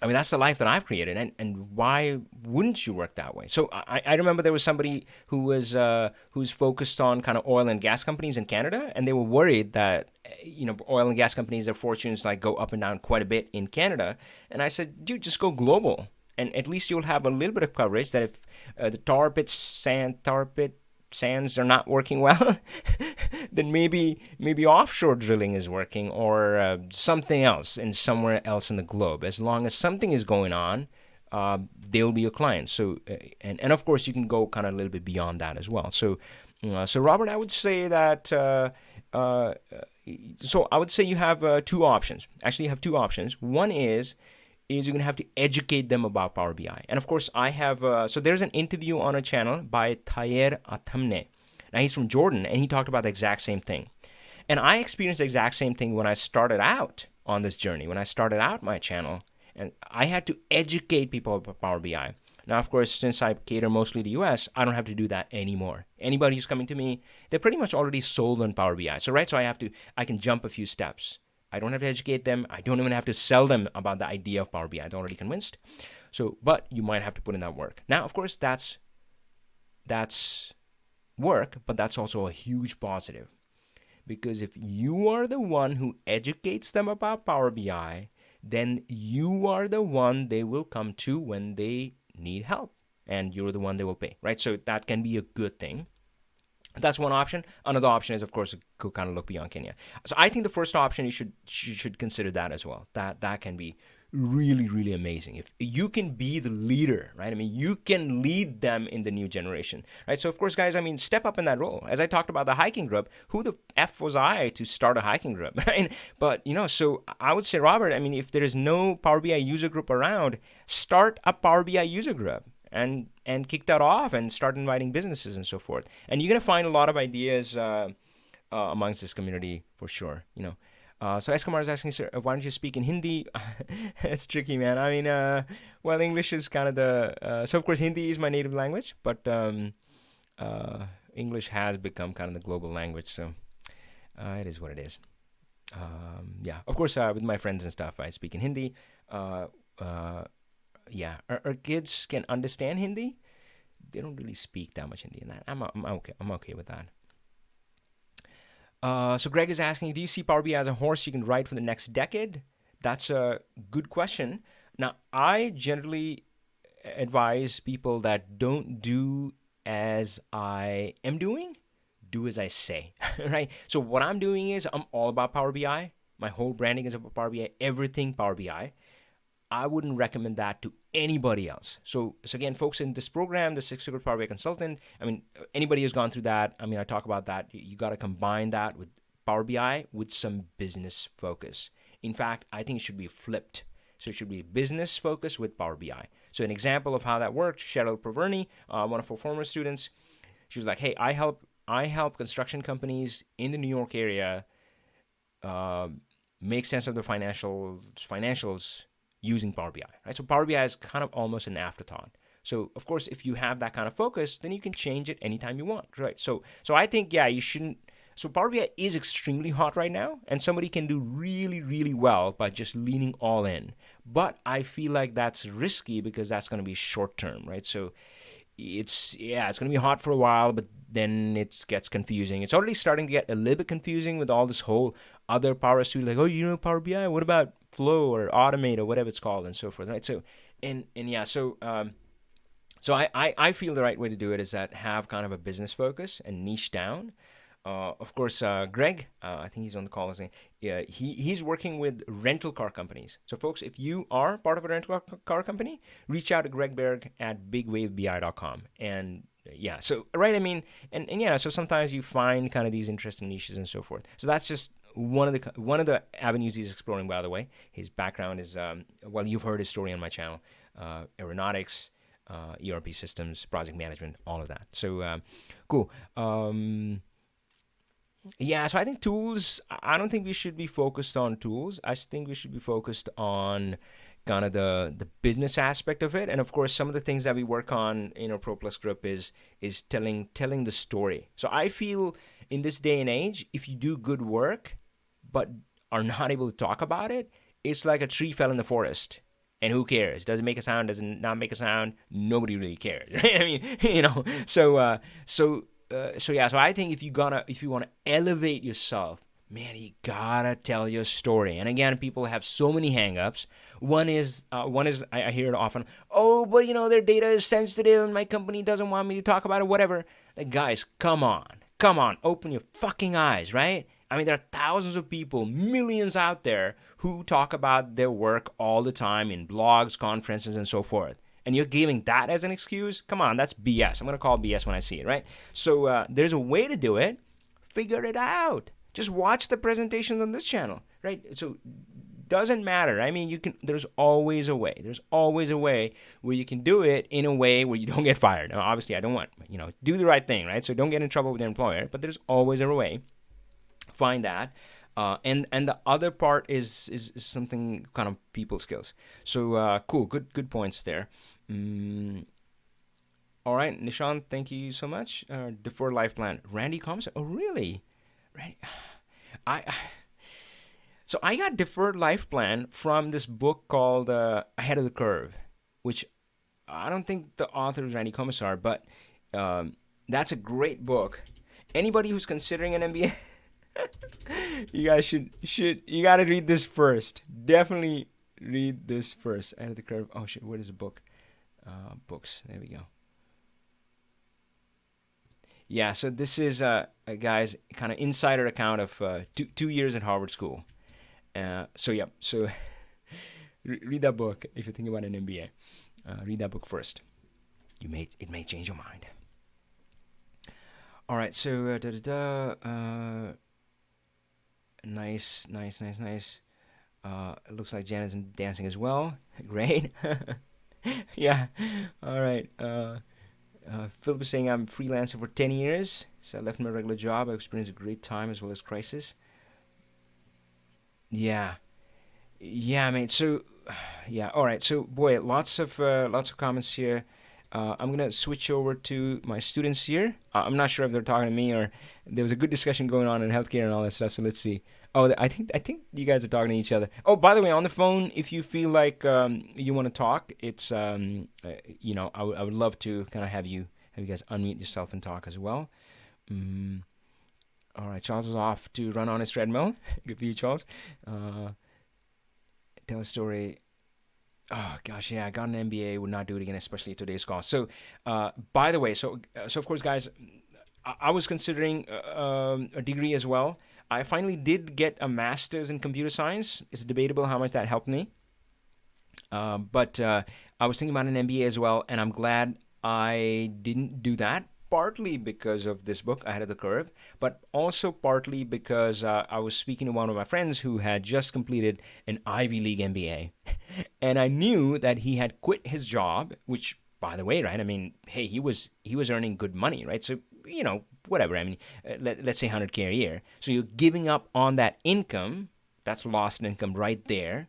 I mean, that's the life that I've created, and why wouldn't you work that way? So I remember there was somebody who's focused on kind of oil and gas companies in Canada, and they were worried that oil and gas companies, their fortunes like go up and down quite a bit in Canada. And I said, dude, just go global, and at least you'll have a little bit of coverage. That if the tar pit sands are not working well, then maybe offshore drilling is working, or something else in somewhere else in the globe. As long as something is going on, they'll be your client. So and of course you can go kind of a little bit beyond that as well. So Robert, I would say that so I would say you have 2 options. Actually, you have 2 options. One is you're going to have to educate them about Power BI. And of course, I have, so there's an interview on a channel by Taher Atamne. Now, he's from Jordan, and he talked about the exact same thing. And I experienced the exact same thing when I started out on this journey, when I started out my channel, and I had to educate people about Power BI. Now, of course, since I cater mostly to the US, I don't have to do that anymore. Anybody who's coming to me, they're pretty much already sold on Power BI. So I can jump a few steps. I don't have to educate them. I don't even have to sell them about the idea of Power BI. They're already convinced. So, but you might have to put in that work. Now, of course, that's work, but that's also a huge positive, because if you are the one who educates them about Power BI, then you are the one they will come to when they need help, and you're the one they will pay, right? So that can be a good thing. That's one option. Another option is, of course, to kind of look beyond Kenya. So I think the first option, you should consider that as well. That can be really, really amazing if you can be the leader, right? I mean, you can lead them in the new generation, right? So of course, guys, I mean, step up in that role. As I talked about the hiking group, who the f was I to start a hiking group, right? But so I would say, Robert, I mean, if there is no Power BI user group around, start a Power BI user group and kick that off and start inviting businesses and so forth. And you're gonna find a lot of ideas amongst this community for sure. So Eskamar is asking, sir, why don't you speak in Hindi? It's tricky, man. I mean, well, English is kind of so of course Hindi is my native language, but English has become kind of the global language, so it is what it is. Yeah, of course, with my friends and stuff, I speak in Hindi. Yeah, our kids can understand Hindi. They don't really speak that much Hindi in that. I'm okay. I'm okay with that. So Greg is asking, do you see Power BI as a horse you can ride for the next decade? That's a good question. Now, I generally advise people that don't do as I am doing, do as I say, right? So what I'm doing is I'm all about Power BI. My whole branding is about Power BI, everything Power BI. I wouldn't recommend that to anybody else. So again, folks, in this program, the six-figure Power BI consultant, I mean, anybody who's gone through that, I mean, I talk about that. You got to combine that with Power BI with some business focus. In fact, I think it should be flipped. So it should be business focus with Power BI. So an example of how that worked, Cheryl Praverni, one of our former students, she was like, hey, I help construction companies in the New York area make sense of the financials using Power BI, right? So Power BI is kind of almost an afterthought. So of course, if you have that kind of focus, then you can change it anytime you want, right? So I think, yeah, you shouldn't. So Power BI is extremely hot right now, and somebody can do really, really well by just leaning all in. But I feel like that's risky because that's going to be short term, right? So it's going to be hot for a while, but then it gets confusing. It's already starting to get a little bit confusing with all this whole other Power Suite, like, oh, Power BI, what about Flow or Automate or whatever it's called and so forth, right? So so I feel the right way to do it is that have kind of a business focus and niche down. Of course, Greg, I think he's on the call. Yeah, he's working with rental car companies. So, folks, if you are part of a rental car company, reach out to Greg Berg at bigwavebi.com. And yeah, so right, I mean, and yeah, so sometimes you find kind of these interesting niches and so forth. So that's just one of the avenues he's exploring. By the way, his background is well, you've heard his story on my channel, aeronautics, ERP systems, project management, all of that. So cool. Yeah, so I think tools, I don't think we should be focused on tools. I think we should be focused on kind of the business aspect of it. And of course, some of the things that we work on in our Pro Plus group is telling the story. So I feel in this day and age, if you do good work but are not able to talk about it, it's like a tree fell in the forest. And who cares? Does it make a sound? Does it not make a sound? Nobody really cares. Right? I mean, so yeah, so I think if you want to elevate yourself, man, you gotta tell your story. And again, people have so many hangups. One is I hear it often. Oh, but their data is sensitive, and my company doesn't want me to talk about it. Whatever. Like, guys, come on, open your fucking eyes, right? I mean, there are thousands of people, millions out there who talk about their work all the time in blogs, conferences, and so forth. And you're giving that as an excuse? Come on, that's BS. I'm going to call BS when I see it, right? So there's a way to do it. Figure it out. Just watch the presentations on this channel, right? So doesn't matter. I mean, there's always a way. There's always a way where you can do it in a way where you don't get fired. Now, obviously, I don't want, do the right thing, right? So don't get in trouble with your employer, but there's always a way. Find that. And the other part is something kind of people skills. So cool, good points there. All right, Nishant, thank you so much. Deferred life plan. Randy comments. Oh, really? Randy, so I got deferred life plan from this book called Ahead of the Curve. which I don't think the author is Randy Komisar, but that's a great book. Anybody who's considering an MBA, you guys should you got to read this first. Definitely read this first. Ahead of the curve. Oh shit, what is the book? Books. There we go. Yeah, so this is a guy's kind of insider account of 2 years at Harvard School. So yeah, so read that book if you're thinking about an MBA. Read that book first. It may change your mind. All right, so nice, nice, nice, nice. It looks like Jan is dancing as well. Great. Yeah. All right. Philip is saying I'm freelancer for 10 years. So I left my regular job. I experienced a great time as well as crisis. Yeah. Yeah, mate. So, yeah. All right. So, boy, lots of comments here. I'm gonna switch over to my students here. I'm not sure if they're talking to me or there was a good discussion going on in healthcare and all that stuff. So let's see. Oh, I think you guys are talking to each other. Oh, by the way, on the phone, if you feel like you want to talk, it's I would love to kind of have you guys unmute yourself and talk as well. Mm, all right, Charles is off to run on his treadmill. Good for you, Charles. Uh, Tell a story. Oh gosh, yeah, I got an MBA. Would not do it again, especially at today's cost. So, by the way, so of course, guys, I was considering a degree as well. I finally did get a master's in computer science. It's debatable how much that helped me, but I was thinking about an MBA as well, and I'm glad I didn't do that. Partly because of this book, Ahead of the Curve, but also partly because I was speaking to one of my friends who had just completed an Ivy League MBA, and I knew that he had quit his job, which, by the way, right? I mean, hey, he was earning good money, right? So whatever. I mean, let's say 100K a year. So you're giving up on that income. That's lost income right there.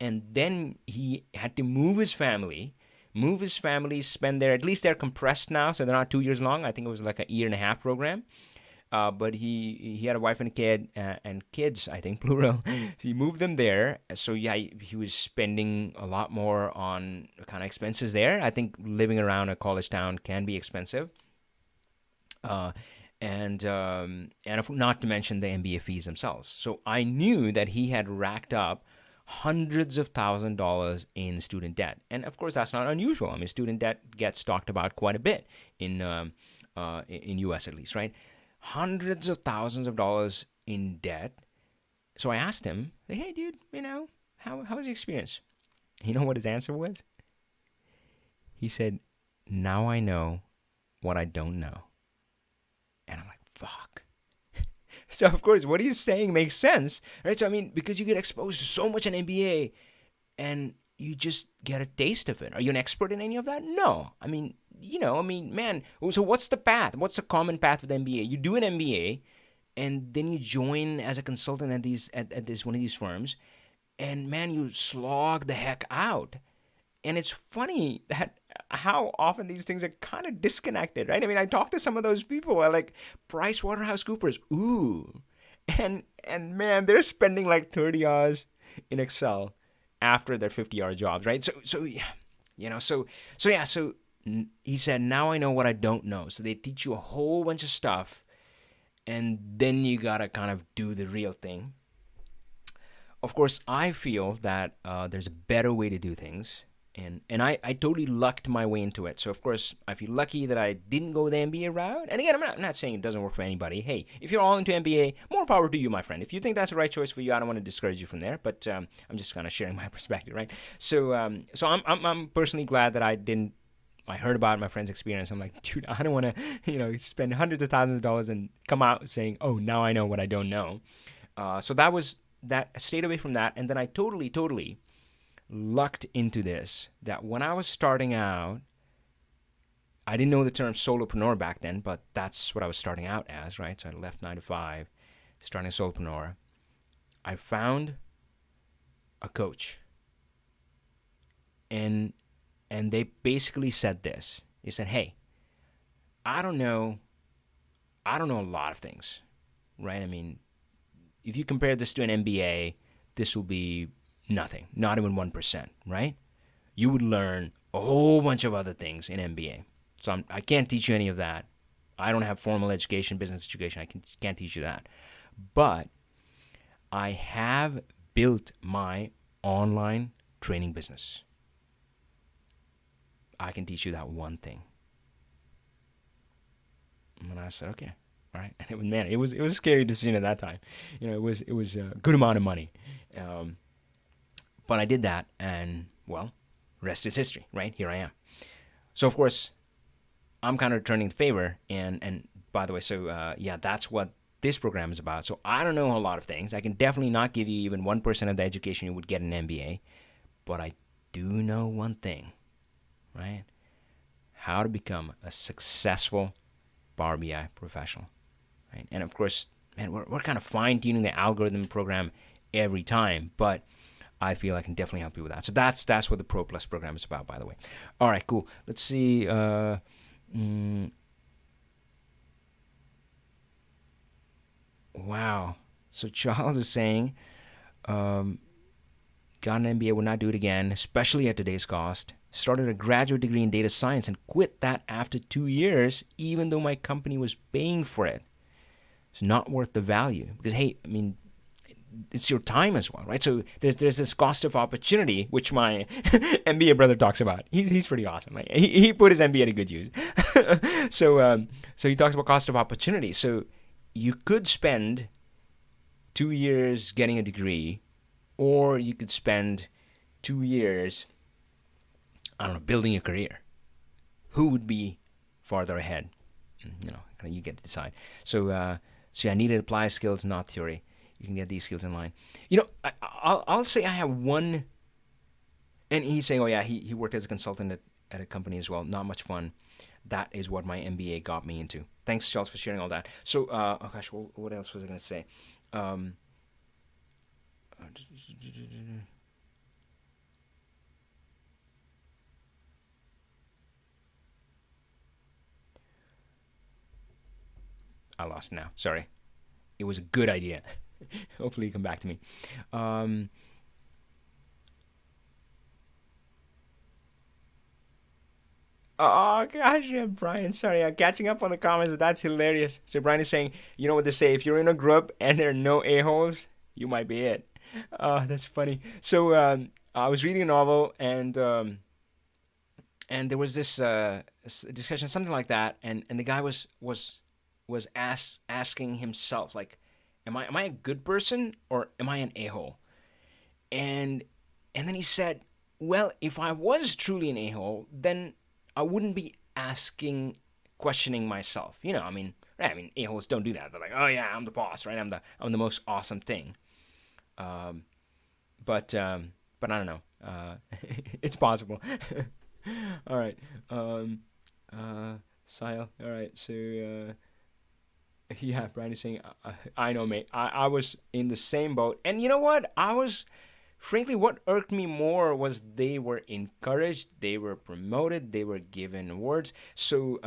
And then he had to move his family, spend their, at least they're compressed now, so they're not 2 years long. I think it was like a year and a half program. But he had a wife and a kid and kids, I think, plural. So he moved them there. So yeah, he was spending a lot more on kind of expenses there. I think living around a college town can be expensive. Uh, and not to mention the MBA fees themselves. So I knew that he had racked up hundreds of $1,000s in student debt, and of course that's not unusual. I mean, student debt gets talked about quite a bit in U.S. at least, right? Hundreds of thousands of dollars in debt. So I asked him, "Hey, dude, how was your experience?" You know what his answer was? He said, "Now I know what I don't know." And I'm like, fuck. So of course, what he's saying makes sense, right? So I mean, because you get exposed to so much in MBA, and you just get a taste of it. Are you an expert in any of that? No. I mean, man. So what's the path? What's the common path with MBA? You do an MBA, and then you join as a consultant at this one of these firms, and man, you slog the heck out. And it's funny that how often these things are kind of disconnected, right? I mean, I talked to some of those people at like Price Waterhouse Coopers. Ooh. And man, they're spending like 30 hours in Excel after their 50-hour jobs, right? So yeah, so he said, now I know what I don't know. So they teach you a whole bunch of stuff, and then you gotta kind of do the real thing. Of course, I feel that there's a better way to do things. And I totally lucked my way into it. So, of course, I feel lucky that I didn't go the MBA route. And again, I'm not saying it doesn't work for anybody. Hey, if you're all into MBA, more power to you, my friend. If you think that's the right choice for you, I don't want to discourage you from there. But I'm just kind of sharing my perspective, right? So I'm personally glad that I didn't. I heard about my friend's experience. I'm like, dude, I don't want to, spend hundreds of thousands of dollars and come out saying, oh, now I know what I don't know. So that was that. I stayed away from that, and then I totally lucked into this. That when I was starting out, I didn't know the term solopreneur back then, but that's what I was starting out as, right? So I left 9 to 5, starting a solopreneur. I found a coach, and they basically said this. They said, "Hey, I don't know a lot of things, right? I mean, if you compare this to an MBA, this will be nothing, not even 1%, right? You would learn a whole bunch of other things in MBA. So I can't teach you any of that. I don't have formal education, business education. Can't teach you that. But I have built my online training business. I can teach you that one thing. And I said, okay, all right. And man, it was a scary decision at that time. It was a good amount of money, but I did that, and well, rest is history, right? Here I am. So of course, I'm kind of returning the favor, and by the way, so yeah, that's what this program is about. So I don't know a lot of things. I can definitely not give you even 1% of the education you would get in an MBA, but I do know one thing, right? How to become a successful Power BI professional, right? And of course, man, we're kind of fine-tuning the algorithm program every time, but I feel I can definitely help you with that. So that's what the Pro Plus program is about, by the way. All right, cool. Let's see. Wow. So Charles is saying, got an MBA, would not do it again, especially at today's cost. Started a graduate degree in data science and quit that after 2 years, even though my company was paying for it. It's not worth the value because, hey, I mean, it's your time as well, right? So there's this cost of opportunity, which my MBA brother talks about. He's pretty awesome. Like, he put his MBA to good use. So he talks about cost of opportunity. So you could spend 2 years getting a degree, or you could spend 2 years, I don't know, building a career. Who would be farther ahead? You get to decide. So I needed to apply skills, not theory. You can get these skills in line. I'll say I have one, and he's saying, oh yeah, he worked as a consultant at a company as well. Not much fun. That is what my MBA got me into. Thanks, Charles, for sharing all that. So, oh gosh, what else was I going to say? I lost now. Sorry. It was a good idea. Hopefully you come back to me. Oh gosh, yeah, Brian. Sorry, I'm catching up on the comments, but that's hilarious. So Brian is saying, you know what they say? If you're in a group and there are no a holes, you might be it. That's funny. So I was reading a novel, and there was this discussion, something like that, and the guy was asking himself, like, am I a good person or am I an a hole? And and then he said, well, if I was truly an a hole, then I wouldn't be questioning myself. A holes don't do that. They're like, oh yeah, I'm the boss, right? I'm the most awesome thing. Um, but I don't know. It's possible. All right. Sile. All right. So yeah, Brian is saying, I know, mate. I was in the same boat, and you know what? Frankly, what irked me more was they were encouraged, they were promoted, they were given awards. So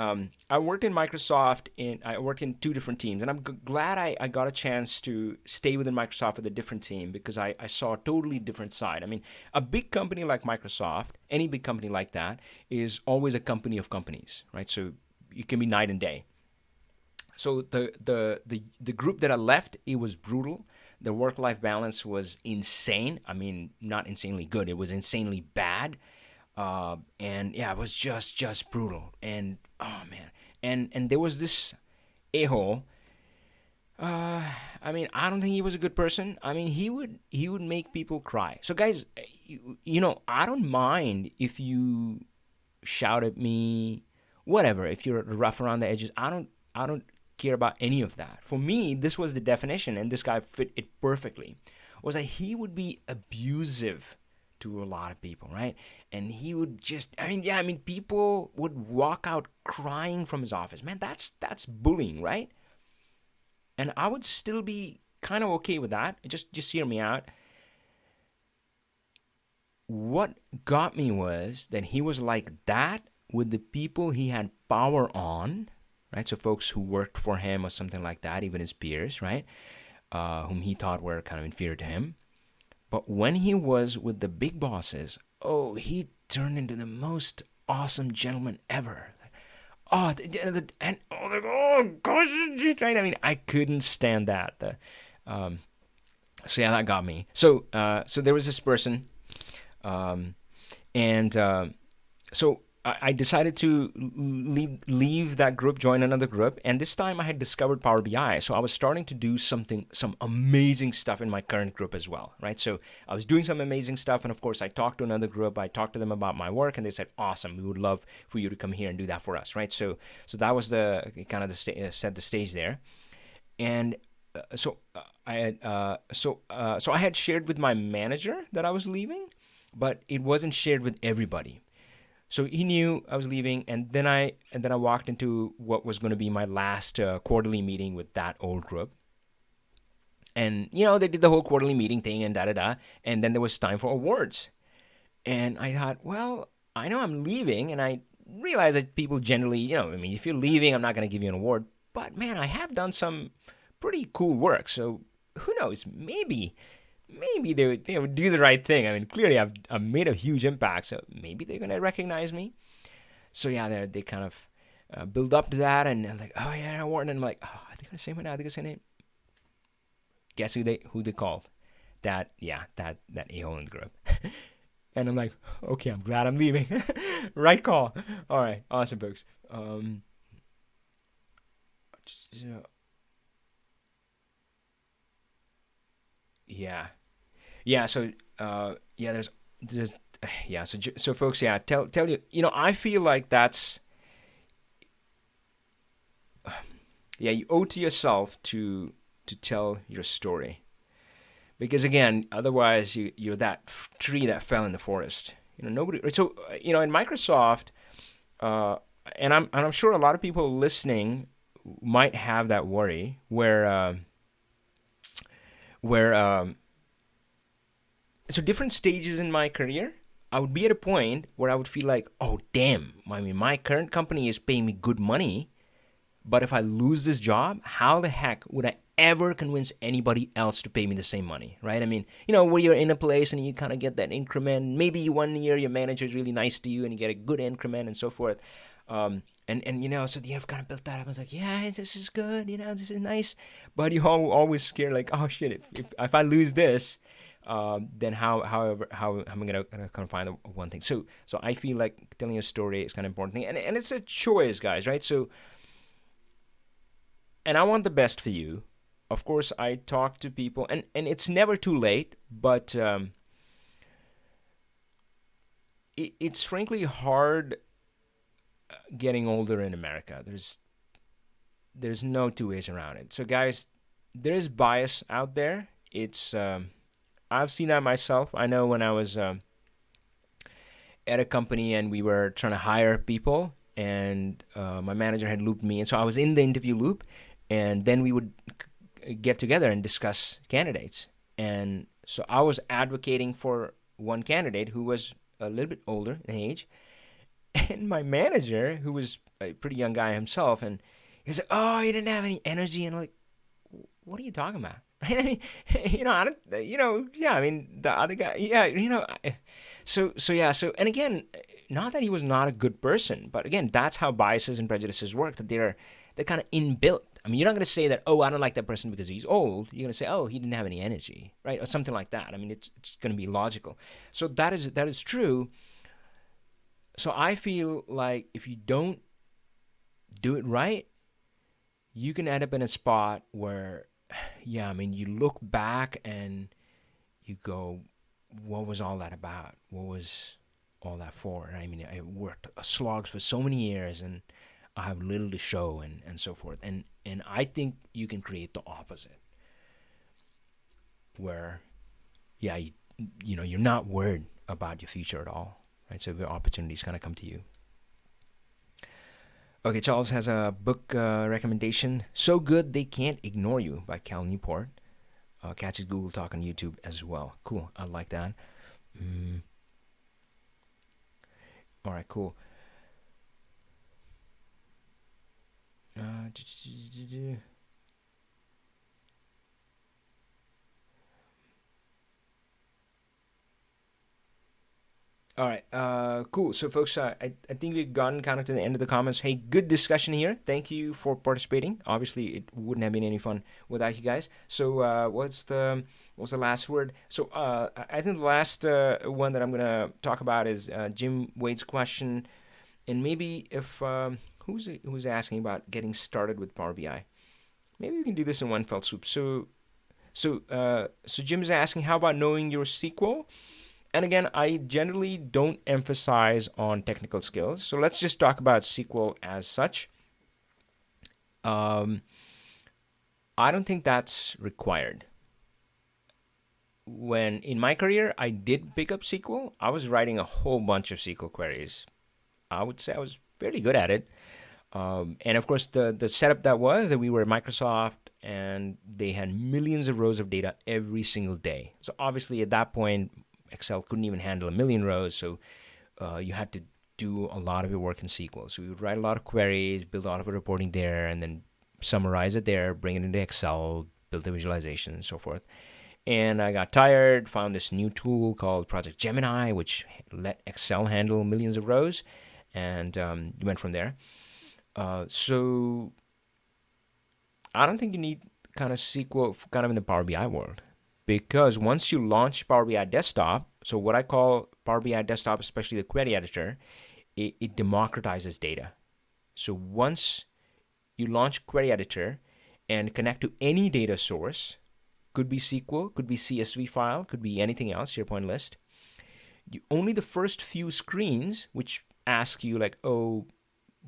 I worked in Microsoft, I worked in two different teams, and I'm glad I got a chance to stay within Microsoft with a different team because I saw a totally different side. I mean, a big company like Microsoft, any big company like that, is always a company of companies, right? So you can be night and day. So the group that I left, it was brutal. The work-life balance was insane. I mean, not insanely good. It was insanely bad. And yeah, it was just brutal. And oh man, and there was this a-hole. I mean, I don't think he was a good person. I mean, he would make people cry. So guys, I don't mind if you shout at me, whatever. If you're rough around the edges, I don't care about any of that. For me, this was the definition, and this guy fit it perfectly. Was that he would be abusive to a lot of people, right? And he would just, people would walk out crying from his office. Man, that's bullying, right? And I would still be kind of okay with that. Just hear me out. What got me was that he was like that with the people he had power on, right? So folks who worked for him or something like that, even his peers, right? Whom he thought were kind of inferior to him. But when he was with the big bosses, oh, he turned into the most awesome gentleman ever. Oh, and oh, like, oh gosh, right? I mean, I couldn't stand that. Um, so yeah, that got me. So there was this person, um, and so I decided to leave that group, join another group, and this time I had discovered Power BI. So I was starting to do some amazing stuff in my current group as well, right? So I was doing some amazing stuff, and of course I talked to another group. I talked to them about my work, and they said, "Awesome, we would love for you to come here and do that for us," right? So that was the kind of set the stage there, and so I had shared with my manager that I was leaving, but it wasn't shared with everybody. So he knew I was leaving, and then I walked into what was going to be my last quarterly meeting with that old group. And they did the whole quarterly meeting thing and da da da, and then there was time for awards. And I thought, well, I know I'm leaving, and I realize that people generally, I mean, if you're leaving, I'm not going to give you an award. But man, I have done some pretty cool work, so who knows? Maybe they would do the right thing. I mean, clearly I've made a huge impact, so maybe they're gonna recognize me. So yeah, they kind of build up to that, and I'm like, oh yeah, award, and I'm like, oh, are they gonna say my name? Are they gonna say name? Guess who they called? That a-hole in the group. And I'm like, okay, I'm glad I'm leaving. Right call. All right, awesome, folks. So, yeah, yeah. So yeah, there's yeah. So folks, yeah, tell you, I feel like that's yeah, you owe to yourself to tell your story, because again, otherwise you're that tree that fell in the forest. Nobody. So in Microsoft, uh, and I'm sure a lot of people listening might have that worry where so different stages in my career, I would be at a point where I would feel like, oh damn, I mean, my current company is paying me good money, but if I lose this job, how the heck would I ever convince anybody else to pay me the same money, right? I mean, where you're in a place and you kind of get that increment. Maybe 1 year your manager is really nice to you and you get a good increment and so forth. And so you have kind of built that up. I was like, yeah, this is good, this is nice. But you always scared like, oh shit, if I lose this, then how am I gonna kind of find the one thing? So I feel like telling a story is kind of important thing, and it's a choice, guys, right? And I want the best for you. Of course, I talk to people, and it's never too late, but it's frankly hard getting older in America. There's no two ways around it. So, guys, there's bias out there. It's I've seen that myself. I know when I was at a company and we were trying to hire people, and my manager had looped me, and so I was in the interview loop, and then we would get together and discuss candidates. And so I was advocating for one candidate who was a little bit older in age, and my manager, who was a pretty young guy himself, and he was like, "Oh, he didn't have any energy," and I'm like, "What are you talking about?" Right? I mean, I don't, yeah. I mean, the other guy, yeah, so yeah, and again, not that he was not a good person, but again, that's how biases and prejudices work. That they're kind of inbuilt. I mean, you're not going to say that, oh, I don't like that person because he's old. You're going to say, oh, he didn't have any energy, right, or something like that. I mean, it's going to be logical. So that is true. So I feel like if you don't do it right, you can end up in a spot where, yeah, I mean, you look back and you go, what was all that about? What was all that for? And I mean, I worked slogs for so many years and I have little to show and so forth. And I think you can create the opposite where, yeah, you're not worried about your future at all, right? So the opportunities kind of come to you. Okay, Charles has a book recommendation. So Good They Can't Ignore You by Cal Newport. Catch it Google Talk on YouTube as well. Cool, I like that. All right, cool. All right. Cool. So, folks, I think we've gotten kind of to the end of the comments. Hey, good discussion here. Thank you for participating. Obviously, it wouldn't have been any fun without you guys. So, what's the last word? So, I think the last one that I'm gonna talk about is Jim Wade's question, and maybe if who's asking about getting started with Power BI. Maybe we can do this in one fell swoop. So Jim's asking, how about knowing your SQL? And again, I generally don't emphasize on technical skills. So let's just talk about SQL as such. Um, I don't think that's required. When in my career, I did pick up SQL. I was writing a whole bunch of SQL queries. I would say I was fairly good at it. And of course, the setup that was that we were at Microsoft and they had millions of rows of data every single day. So obviously, at that point, Excel couldn't even handle a million rows. So you had to do a lot of your work in SQL. So we would write a lot of queries, build a lot of reporting there, and then summarize it there, bring it into Excel, build the visualization, and so forth. And I got tired, found this new tool called Project Gemini, which let Excel handle millions of rows, and went from there. So I don't think you need kind of SQL kind of in the Power BI world, because once you launch Power BI Desktop, so what I call Power BI Desktop, especially the query editor, it democratizes data. So once you launch query editor and connect to any data source, could be SQL, could be CSV file, could be anything else, SharePoint list. Only the first few screens, which ask you like, oh,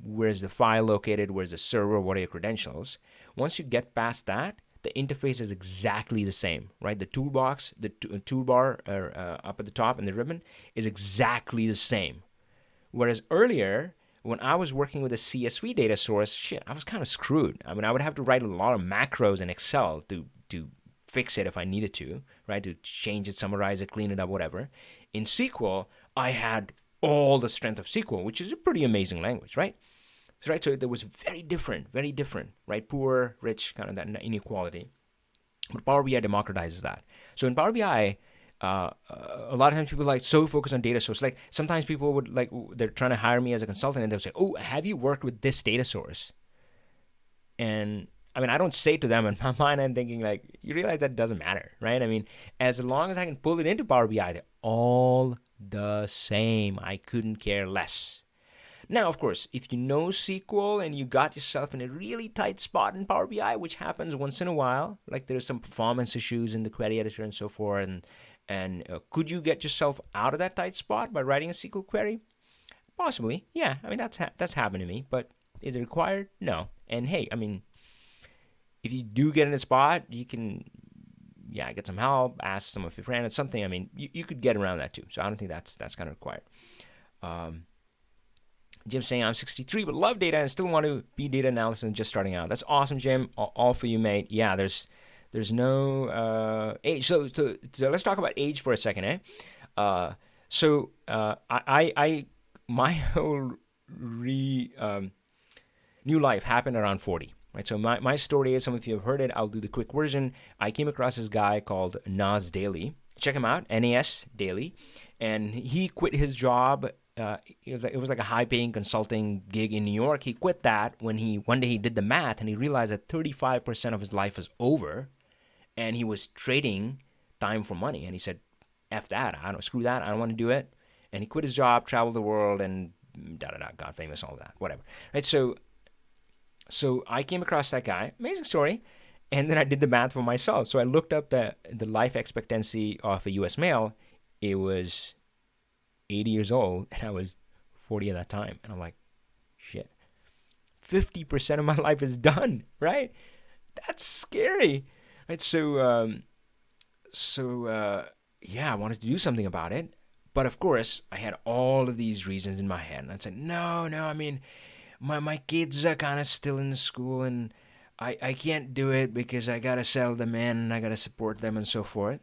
where's the file located, where's the server, what are your credentials? Once you get past that, the interface is exactly the same, right? The toolbox, the toolbar up at the top and the ribbon is exactly the same. Whereas earlier, when I was working with a CSV data source, shit, I was kind of screwed. I mean, I would have to write a lot of macros in Excel to fix it if I needed to, right? To change it, summarize it, clean it up, whatever. In SQL, I had all the strength of SQL, which is a pretty amazing language, right? So there was very different, right? Poor, rich, kind of that inequality. But Power BI democratizes that. So in Power BI, a lot of times people are like so focused on data source. Like sometimes people would like they're trying to hire me as a consultant, and they'll say, "Oh, have you worked with this data source?" And I mean, I don't say to them in my mind. I'm thinking like, you realize that doesn't matter, right? I mean, as long as I can pull it into Power BI, they're all the same. I couldn't care less. Now, of course, if you know SQL and you got yourself in a really tight spot in Power BI, which happens once in a while, like there's some performance issues in the query editor and so forth, and could you get yourself out of that tight spot by writing a SQL query? Possibly, yeah. I mean, that's happened to me, but is it required? No. And hey, I mean, if you do get in a spot, you can, yeah, get some help, ask some of your friends, something. I mean, you could get around that too. So I don't think that's kind of required. Um, Jim's saying I'm 63 but love data and still want to be data analyst and just starting out. That's awesome, Jim. All for you, mate. Yeah, there's no age. So let's talk about age for a second, eh? I my whole new life happened around 40. Right, so my story is, some of you have heard it. I'll do the quick version. I came across this guy called Nas Daily. Check him out, NAS Daily, and he quit his job. It was like a high-paying consulting gig in New York. He quit that when one day he did the math and he realized that 35% of his life was over, and he was trading time for money. And he said, "F that! Screw that! I don't want to do it." And he quit his job, traveled the world, and got famous, all that, whatever. Right? So I came across that guy. Amazing story. And then I did the math for myself. So I looked up the life expectancy of a U.S. male. It was 80 years old, and I was 40 at that time. And I'm like, shit, 50% of my life is done, right? That's scary. Right? Yeah, I wanted to do something about it. But of course, I had all of these reasons in my head. And I'd say, no, I mean, my kids are kind of still in school, and I can't do it because I got to settle them in, and I got to support them and so forth.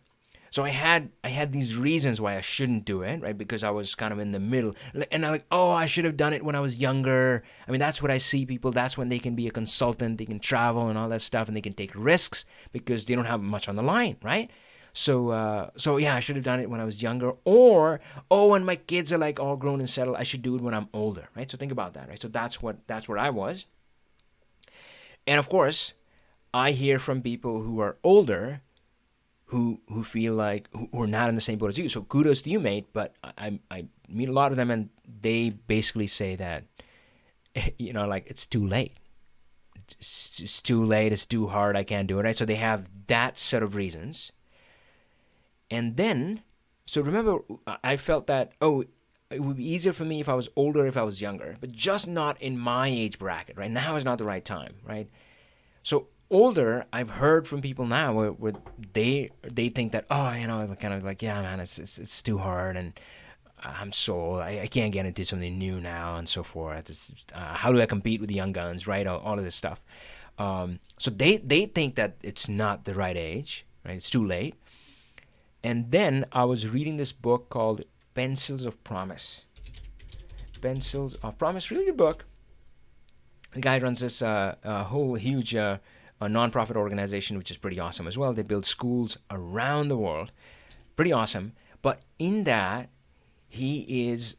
So I had these reasons why I shouldn't do it, right? Because I was kind of in the middle. And I'm like, oh, I should have done it when I was younger. I mean, that's what I see people. That's when they can be a consultant. They can travel and all that stuff, and they can take risks because they don't have much on the line, right? So yeah, I should have done it when I was younger, or oh, when my kids are like all grown and settled, I should do it when I'm older, right? So think about that, right? So that's where I was, and of course, I hear from people who are older who feel like who are not in the same boat as you. So kudos to you, mate. But I meet a lot of them, and they basically say that like it's too late. It's too late. It's too hard. I can't do it. Right. So they have that set of reasons, and then so remember, I felt that it would be easier for me if I was older, if I was younger, but just not in my age bracket. Right now is not the right time. Right. So older, I've heard from people now where they think that kind of like, yeah, man, it's too hard, and I'm so old. I can't get into something new now, and so forth. How do I compete with the young guns, right? All of this stuff. So they think that it's not the right age, right? It's too late. And then I was reading this book called Pencils of Promise. Pencils of Promise, really good book. The guy runs this whole huge a nonprofit organization, which is pretty awesome as well. They build schools around the world, pretty awesome. But in that, he's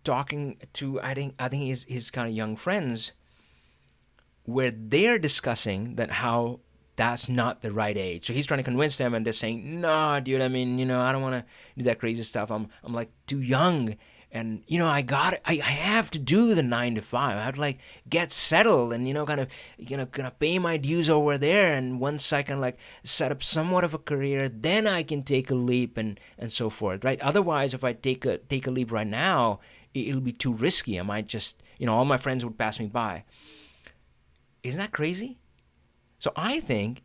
talking to I think his kind of young friends, where they're discussing that how that's not the right age. So he's trying to convince them, and they're saying, "No, dude. I mean, I don't want to do that crazy stuff. I'm like too young." And I have to do the 9 to 5. I have to like get settled and kind of gonna pay my dues over there. And once I can like set up somewhat of a career, then I can take a leap and so forth, right? Otherwise, if I take a leap right now, it'll be too risky. I might just all my friends would pass me by. Isn't that crazy? So I think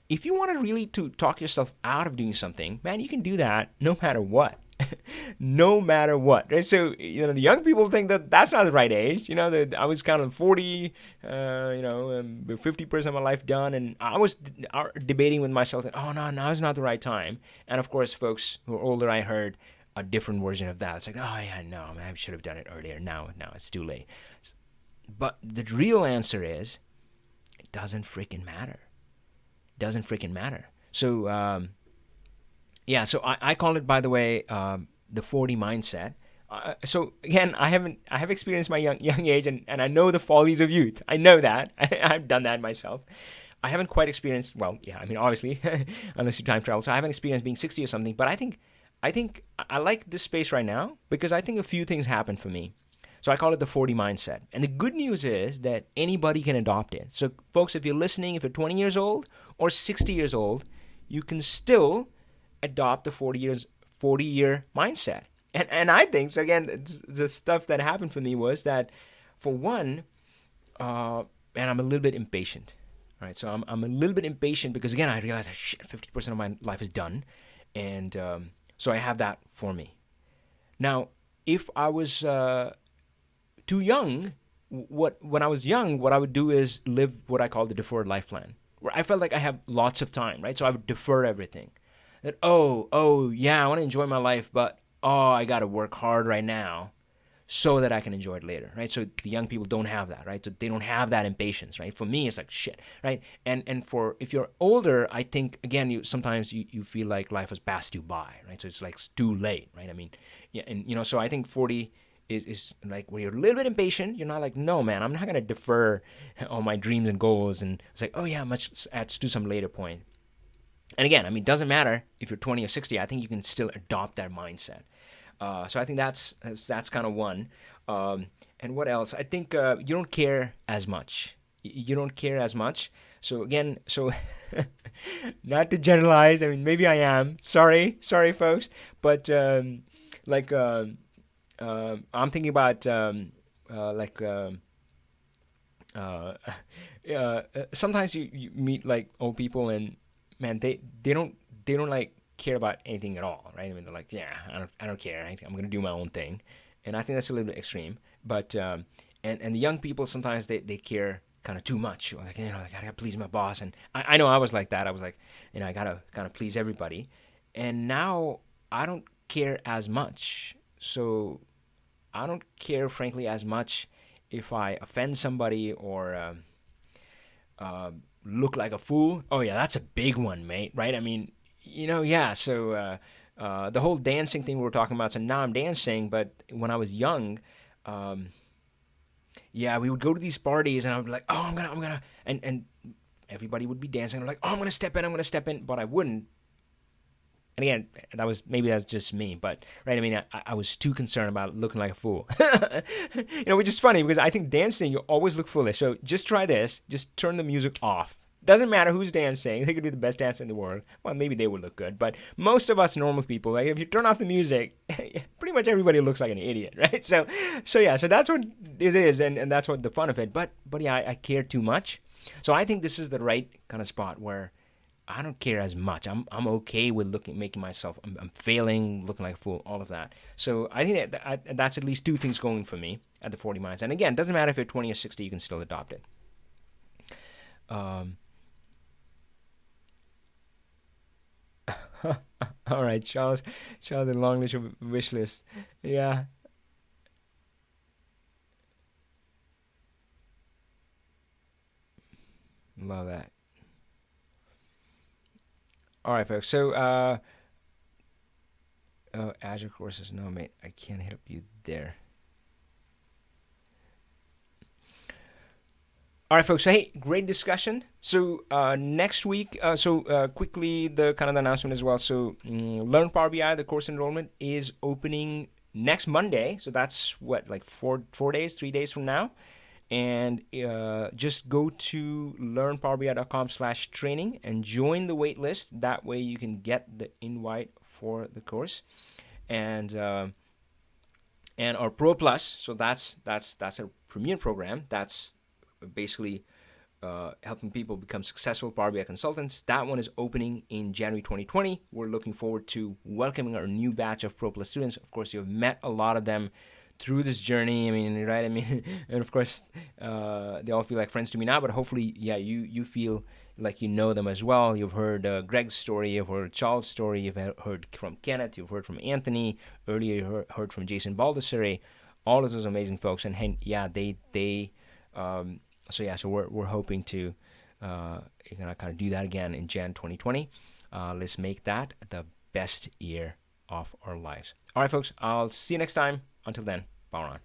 if you want to really to talk yourself out of doing something, man, you can do that no matter what. No matter what, right? So the young people think that that's not the right age. That I was kind of 40, 50% of my life done, and I was debating with myself that no, now is not the right time. And of course, folks who are older, I heard a different version of that. It's like, oh yeah, no, man, I should have done it earlier. Now it's too late. But the real answer is, it doesn't freaking matter. Doesn't freaking matter. So yeah, so I call it, by the way, the 40 mindset. So again, I have experienced my young age, and I know the follies of youth. I know that. I've done that myself. I haven't quite experienced, well, yeah, I mean, obviously, unless you time travel. So I haven't experienced being 60 or something. But I think I like this space right now, because I think a few things happen for me. So I call it the 40 mindset. And the good news is that anybody can adopt it. So folks, if you're listening, if you're 20 years old or 60 years old, you can still adopt the 40-year mindset. And I think, so again, the stuff that happened for me was that, for one, and I'm a little bit impatient. Right? So I'm a little bit impatient because, again, I realize, shit, 50% of my life is done. And so I have that for me. Now, if I was too young, when I was young, what I would do is live what I call the deferred life plan, where I felt like I have lots of time, right? So I would defer everything. That yeah, I want to enjoy my life, but I got to work hard right now so that I can enjoy it later, right? So the young people don't have that, right? So they don't have that impatience, right? For me, it's like shit, right? And for if you're older, I think again, sometimes you feel like life has passed you by, right? So it's like it's too late, right? I mean, yeah, and so I think 40 is like where you're a little bit impatient. You're not like, no, man, I'm not gonna defer all my dreams and goals, and it's like, oh yeah, let's do some later point. And again, I mean, it doesn't matter if you're 20 or 60. I think you can still adopt that mindset. So I think that's kind of one. And what else? I think you don't care as much. You don't care as much. So again, not to generalize. I mean, maybe I am. Sorry, folks. But like I'm thinking about like. Uh, Sometimes you meet like old people, and man, they don't like care about anything at all, right? I mean, they're like, yeah, I don't care. I'm gonna do my own thing, and I think that's a little bit extreme. But and the young people, sometimes they care kind of too much. Like, like, I gotta please my boss, and I know I was like that. I was like, I gotta kind of please everybody, and now I don't care as much. So I don't care, frankly, as much if I offend somebody, or look like a fool. Oh yeah, that's a big one, mate. Right? I mean, yeah. So the whole dancing thing we were talking about. So now I'm dancing, but when I was young, um, yeah, we would go to these parties, and I would be like, oh, I'm gonna, and everybody would be dancing. I'm like, oh, I'm gonna step in, but I wouldn't. And again, that's just me, but right, I mean, I was too concerned about looking like a fool, which is funny because I think dancing you always look foolish. So just try this: just turn the music off. Doesn't matter who's dancing; they could be the best dancer in the world. Well, maybe they would look good, but most of us normal people, like if you turn off the music, pretty much everybody looks like an idiot, right? So yeah, so that's what it is, and that's what the fun of it. But yeah, I care too much, so I think this is the right kind of spot where I don't care as much. I'm okay with making myself. I'm failing, looking like a fool, all of that. So I think that's at least two things going for me at the 40 minds. And again, it doesn't matter if you're 20 or 60, you can still adopt it. Um, all right, Charles, a long list of wish list. Yeah, love that. All right, folks. So Azure courses, no, mate, I can't help you there. All right, folks. So, hey, great discussion. So next week, quickly the kind of the announcement as well. So Learn Power BI, the course enrollment is opening next Monday. So that's what, like 4 days, 3 days from now. And just go to learnpowerbi.com/training and join the wait list. That way you can get the invite for the course. And our Pro Plus. So that's a premium program. That's basically helping people become successful Power BI consultants. That one is opening in January 2020. We're looking forward to welcoming our new batch of Pro Plus students. Of course, you've met a lot of them through this journey. I mean, right? I mean, and of course, they all feel like friends to me now. But hopefully, yeah, you feel like you know them as well. You've heard Greg's story, you've heard Charles' story, you've heard from Kenneth, you've heard from Anthony. Earlier, you heard from Jason Baldessari. All of those amazing folks, and yeah, they so yeah, so we're hoping to kind of do that again in Jan 2020. Let's make that the best year of our lives. All right, folks. I'll see you next time. Until then, power on.